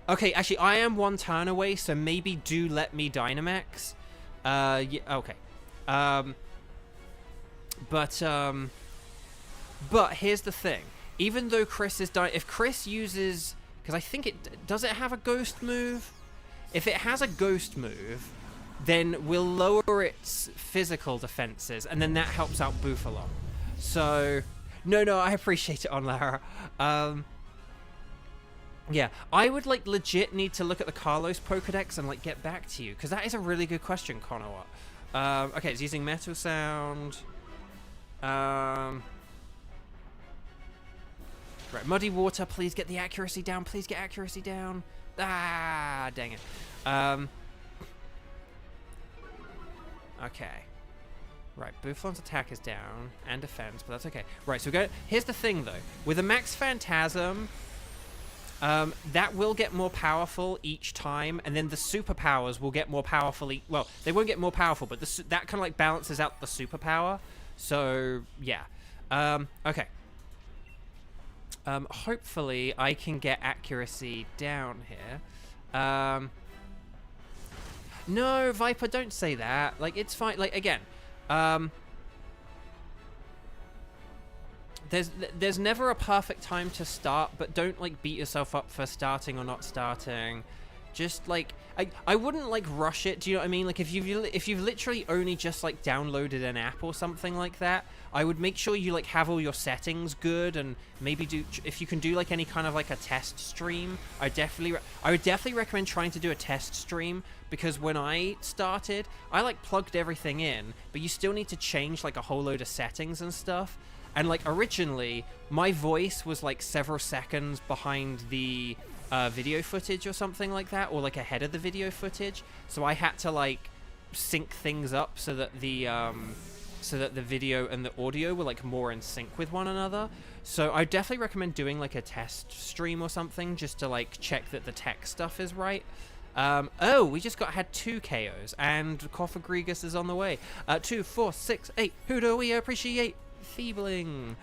Okay, actually, I am 1 turn away, so maybe do let me Dynamax. Yeah, okay. But, But here's the thing. Even though Chris is dying, if Chris uses... Because I think it... Does it have a ghost move? If it has a ghost move, then we'll lower its physical defenses, and then that helps out Boof a lot. So... No, I appreciate it on Lara. Yeah, I would, like, legit need to look at the Carlos Pokedex and, like, get back to you. Because that is a really good question, Connor. Okay, it's using Metal Sound. Right, Muddy Water, please get the accuracy down. Please get accuracy down. Ah, dang it. Okay. Right, Bouffalin's attack is down, and defense, but that's okay. Right, so we go... Here's the thing, though. With a Max Phantasm, that will get more powerful each time, and then the superpowers will get more powerful... Well, they won't get more powerful, but that kind of, like, balances out the superpower. So, yeah. Okay. Hopefully, I can get accuracy down here. No, Viper, don't say that. Like, it's fine. Like, again... There's never a perfect time to start, but don't, like, beat yourself up for starting or not starting. Just, like, I wouldn't, like, rush it. Do you know what I mean? Like, if you've literally only just, like, downloaded an app or something like that, I would make sure you, like, have all your settings good, and maybe if you can do, like, any kind of, like, a test stream. I would definitely recommend trying to do a test stream, because when I started, I, like, plugged everything in, but you still need to change, like, a whole load of settings and stuff. And, like, originally, my voice was, like, several seconds behind the video footage or something like that, or, like, ahead of the video footage. So I had to, like, sync things up so that the video and the audio were, like, more in sync with one another. So I definitely recommend doing, like, a test stream or something just to, like, check that the tech stuff is right. Oh, we just had 2 KOs, and Koffagrigus is on the way. 2, 4, 6, 8. Who do we appreciate? Feebling.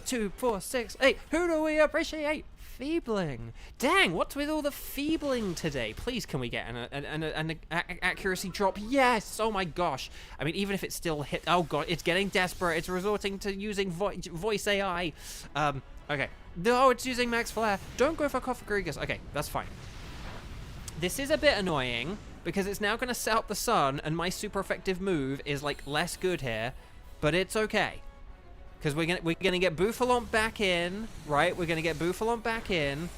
2, 4, 6, 8. Who do we appreciate? Feebling. Dang, what's with all the feebling today? Please, can we get an accuracy drop? Yes! Oh my gosh. I mean, even if it still hit... Oh god, it's getting desperate. It's resorting to using voice AI. Okay. No, it's using Max Flare. Don't go for Koffagrigus. Okay, that's fine. This is a bit annoying, because it's now going to set up the sun, and my super effective move is, like, less good here, but it's okay. Because we're gonna get Bouffalant back in, right? We're gonna get Bouffalant back in,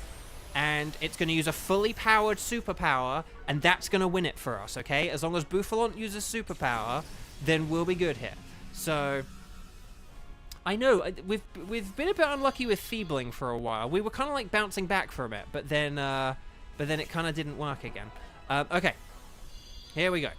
and it's gonna use a fully powered superpower, and that's gonna win it for us, okay? As long as Bouffalant uses superpower, then we'll be good here. So, I know we've been a bit unlucky with Feebling for a while. We were kind of like bouncing back from it, but then it kind of didn't work again. Okay, here we go.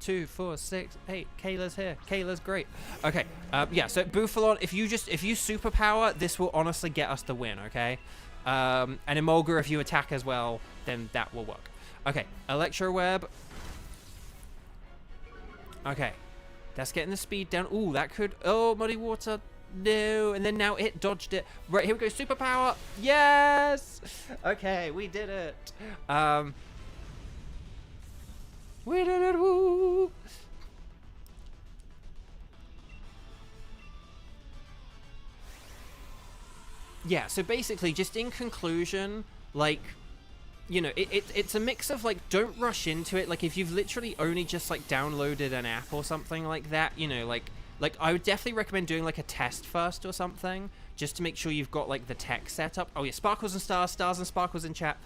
2, 4, 6, 8. Kayla's here. Kayla's great. Okay. Yeah. So Bouffalant, if you superpower, this will honestly get us the win. Okay. And Emolga, if you attack as well, then that will work. Okay. Electro Web. Okay. That's getting the speed down. Ooh, that could. Oh, Muddy Water. No. And then now it dodged it. Right. Here we go. Superpower. Yes. Okay. We did it. We did it, woo! Yeah, so basically, just in conclusion, like, you know, it's a mix of, like, don't rush into it. Like, if you've literally only just, like, downloaded an app or something like that, you know, like I would definitely recommend doing, like, a test first or something, just to make sure you've got, like, the tech set up. Oh, yeah, Sparkles and Stars, Stars and Sparkles in chat.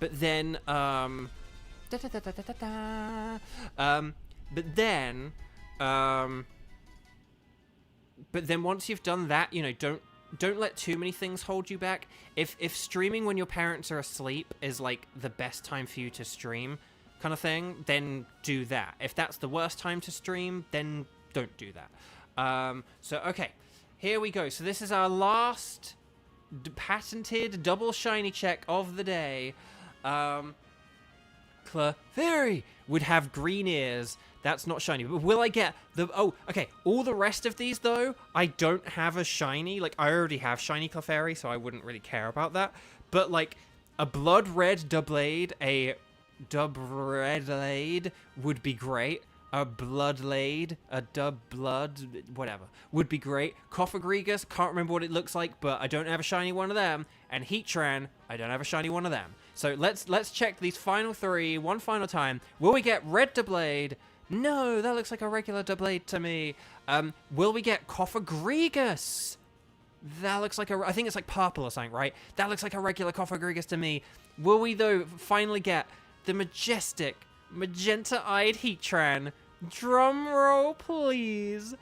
But then, but then once you've done that, you know, don't let too many things hold you back. If streaming when your parents are asleep is, like, the best time for you to stream kind of thing, then do that. If that's the worst time to stream, then don't do that. So, okay, here we go. So this is our last patented double shiny check of the day. Clefairy would have green ears. That's not shiny. But will I get the... Oh, okay. All the rest of these, though, I don't have a shiny. Like, I already have shiny Clefairy, so I wouldn't really care about that. But, like, a blood red Doublade, a Dubredade would be great. a Bloodlade, a Dub Blood, whatever, would be great. Cofagrigus, can't remember what it looks like, but I don't have a shiny one of them. And Heatran, I don't have a shiny one of them. So let's check these final three one final time. Will we get Red Doublade? No, that looks like a regular Doublade to me. Will we get Cofagrigus? That looks like I think it's like purple or something, right? That looks like a regular Cofagrigus to me. Will we, though, finally get the majestic, magenta-eyed Heatran? Drum roll, please.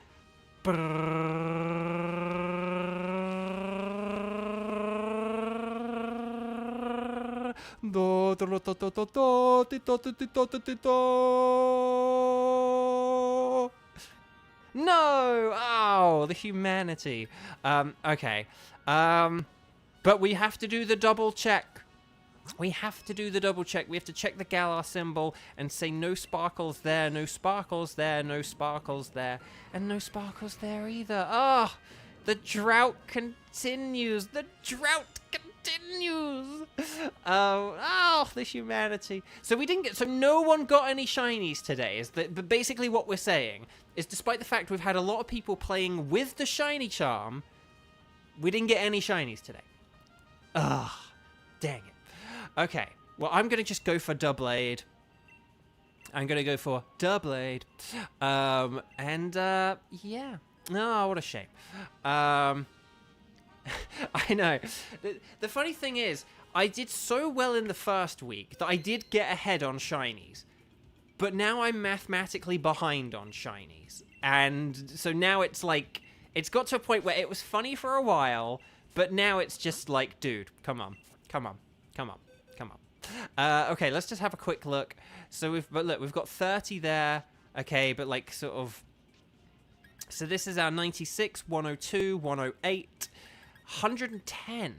No! Oh, the humanity. Okay. But we have to do the double check. We have to do the double check. We have to check the Galar symbol and say no sparkles there, no sparkles there, no sparkles there, and no sparkles there either. Ah, oh, the drought continues. The drought continues. Oh, the humanity. So we didn't get. So no one got any shinies today. But basically what we're saying is, despite the fact we've had a lot of people playing with the shiny charm, we didn't get any shinies today. Ah, dang it. Okay, well, I'm going to just go for Doublade. I'm going to go for Doublade. Yeah. Oh, what a shame. I know. The funny thing is, I did so well in the first week that I did get ahead on shinies. But now I'm mathematically behind on shinies. And so now it's like, it's got to a point where it was funny for a while, but now it's just like, dude, come on. Okay, let's just have a quick look. So we've got 30 there. Okay, but like sort of. So this is our 96, 102, 108, 110.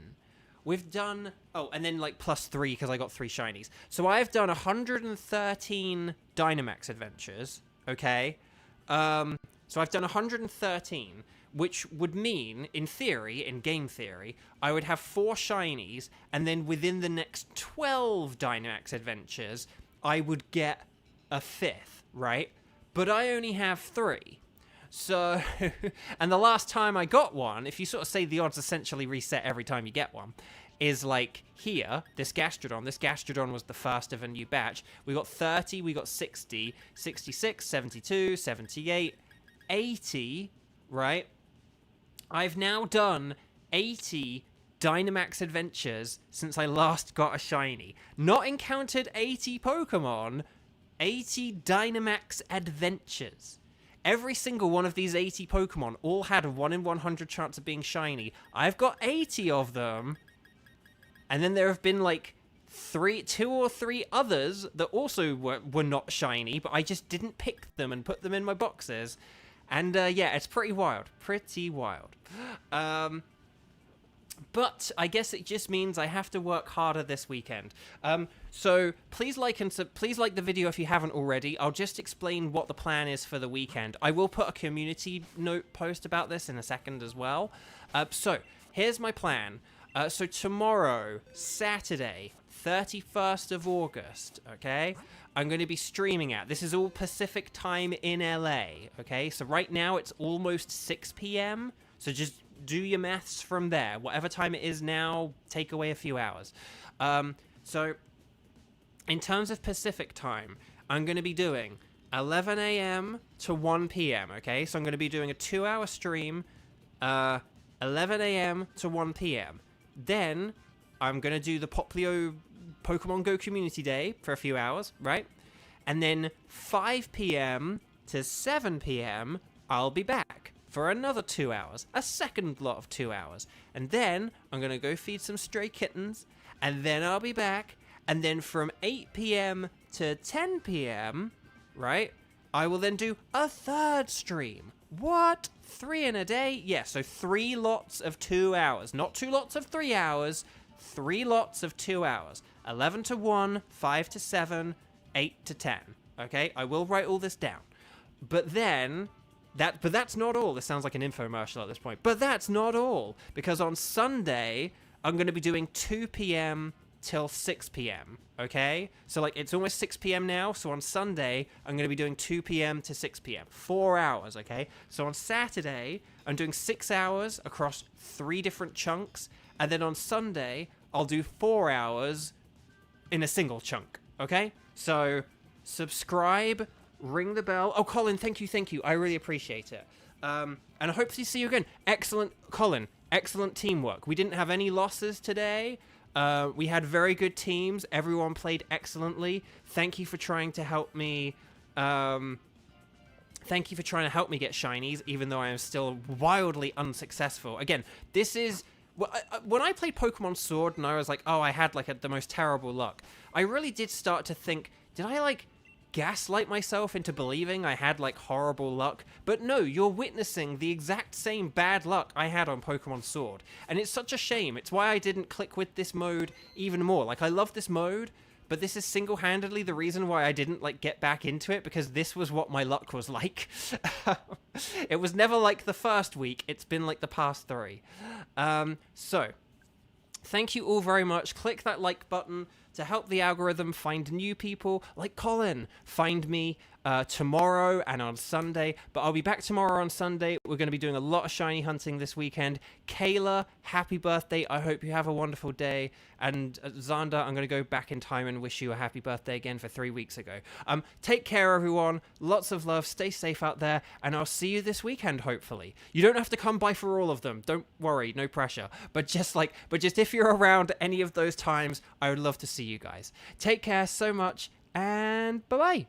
We've done. Oh, and then like plus 3 because I got 3 shinies. So I've done 113 Dynamax Adventures. Okay. So I've done 113. Which would mean, in theory, in game theory, I would have 4 shinies, and then within the next 12 Dynamax Adventures, I would get a 5th, right? But I only have 3. So, and the last time I got one, if you sort of say the odds essentially reset every time you get one, is like here, this Gastrodon. This Gastrodon was the first of a new batch. We got 30, we got 60, 66, 72, 78, 80, right? I've now done 80 Dynamax Adventures since I last got a shiny. Not encountered 80 Pokemon, 80 Dynamax Adventures. Every single one of these 80 Pokemon all had a 1 in 100 chance of being shiny. I've got 80 of them. And then there have been like 2 or 3 others that also were not shiny, but I just didn't pick them and put them in my boxes. And yeah, it's pretty wild. But I guess it just means I have to work harder this weekend. So please like the video if you haven't already. I'll just explain what the plan is for the weekend. I will put a community note post about this in a second as well. So here's my plan. So tomorrow, Saturday, 31st of August, okay? I'm going to be streaming at. This is all Pacific time in LA, okay? So right now it's almost 6 p.m. So just do your maths from there. Whatever time it is now, take away a few hours. So in terms of Pacific time, I'm going to be doing 11 a.m. to 1 p.m., okay? So I'm going to be doing a 2-hour stream, 11 a.m. to 1 p.m. Then I'm going to do the Poplio Pokemon Go Community Day for a few hours, right? And then 5 p.m. to 7 p.m. I'll be back for another 2 hours, a second lot of 2 hours. And then I'm going to go feed some stray kittens, and then I'll be back. And then from 8 p.m. to 10 p.m., right, I will then do a third stream. What? 3 in a day? Yeah, so 3 lots of 2 hours. Not 2 lots of 3 hours, 3 lots of 2 hours. 11 to 1, 5 to 7, 8 to 10. Okay, I will write all this down. But then, but that's not all. This sounds like an infomercial at this point. But that's not all. Because on Sunday, I'm going to be doing 2 p.m. till 6 p.m. Okay, so like it's almost 6 p.m. now. So on Sunday I'm going to be doing 2 p.m. to 6 p.m. 4 hours. Okay, so on Saturday I'm doing 6 hours across 3 different chunks, and then on Sunday I'll do 4 hours in a single chunk. Okay, so subscribe, ring the bell. Oh, Colin, thank you. I really appreciate it. And I hope to see you again. Excellent, Colin. Excellent teamwork. We didn't have any losses today. We had very good teams. Everyone played excellently. Thank you for trying to help me. Thank you for trying to help me get shinies, even though I am still wildly unsuccessful. Again, this is... When I played Pokemon Sword and I was like, oh, I had like the most terrible luck, I really did start to think, did I like gaslight myself into believing I had like horrible luck? But no, you're witnessing the exact same bad luck I had on Pokemon Sword. And it's such a shame. It's why I didn't click with this mode even more. Like, I love this mode, but this is single-handedly the reason why I didn't like get back into it, because this was what my luck was like. It was never like the first week. It's been like the past 3. So thank you all very much. Click that like button to help the algorithm find new people like Colin. Find me tomorrow and on Sunday, but I'll be back tomorrow on Sunday. We're going to be doing a lot of shiny hunting this weekend. Kayla, happy birthday. I hope you have a wonderful day. And Xander, I'm going to go back in time and wish you a happy birthday again for 3 weeks ago. Take care, everyone. Lots of love. Stay safe out there, and I'll see you this weekend, hopefully. You don't have to come by for all of them. Don't worry, no pressure. But just if you're around any of those times, I would love to see you guys. Take care so much, and bye-bye.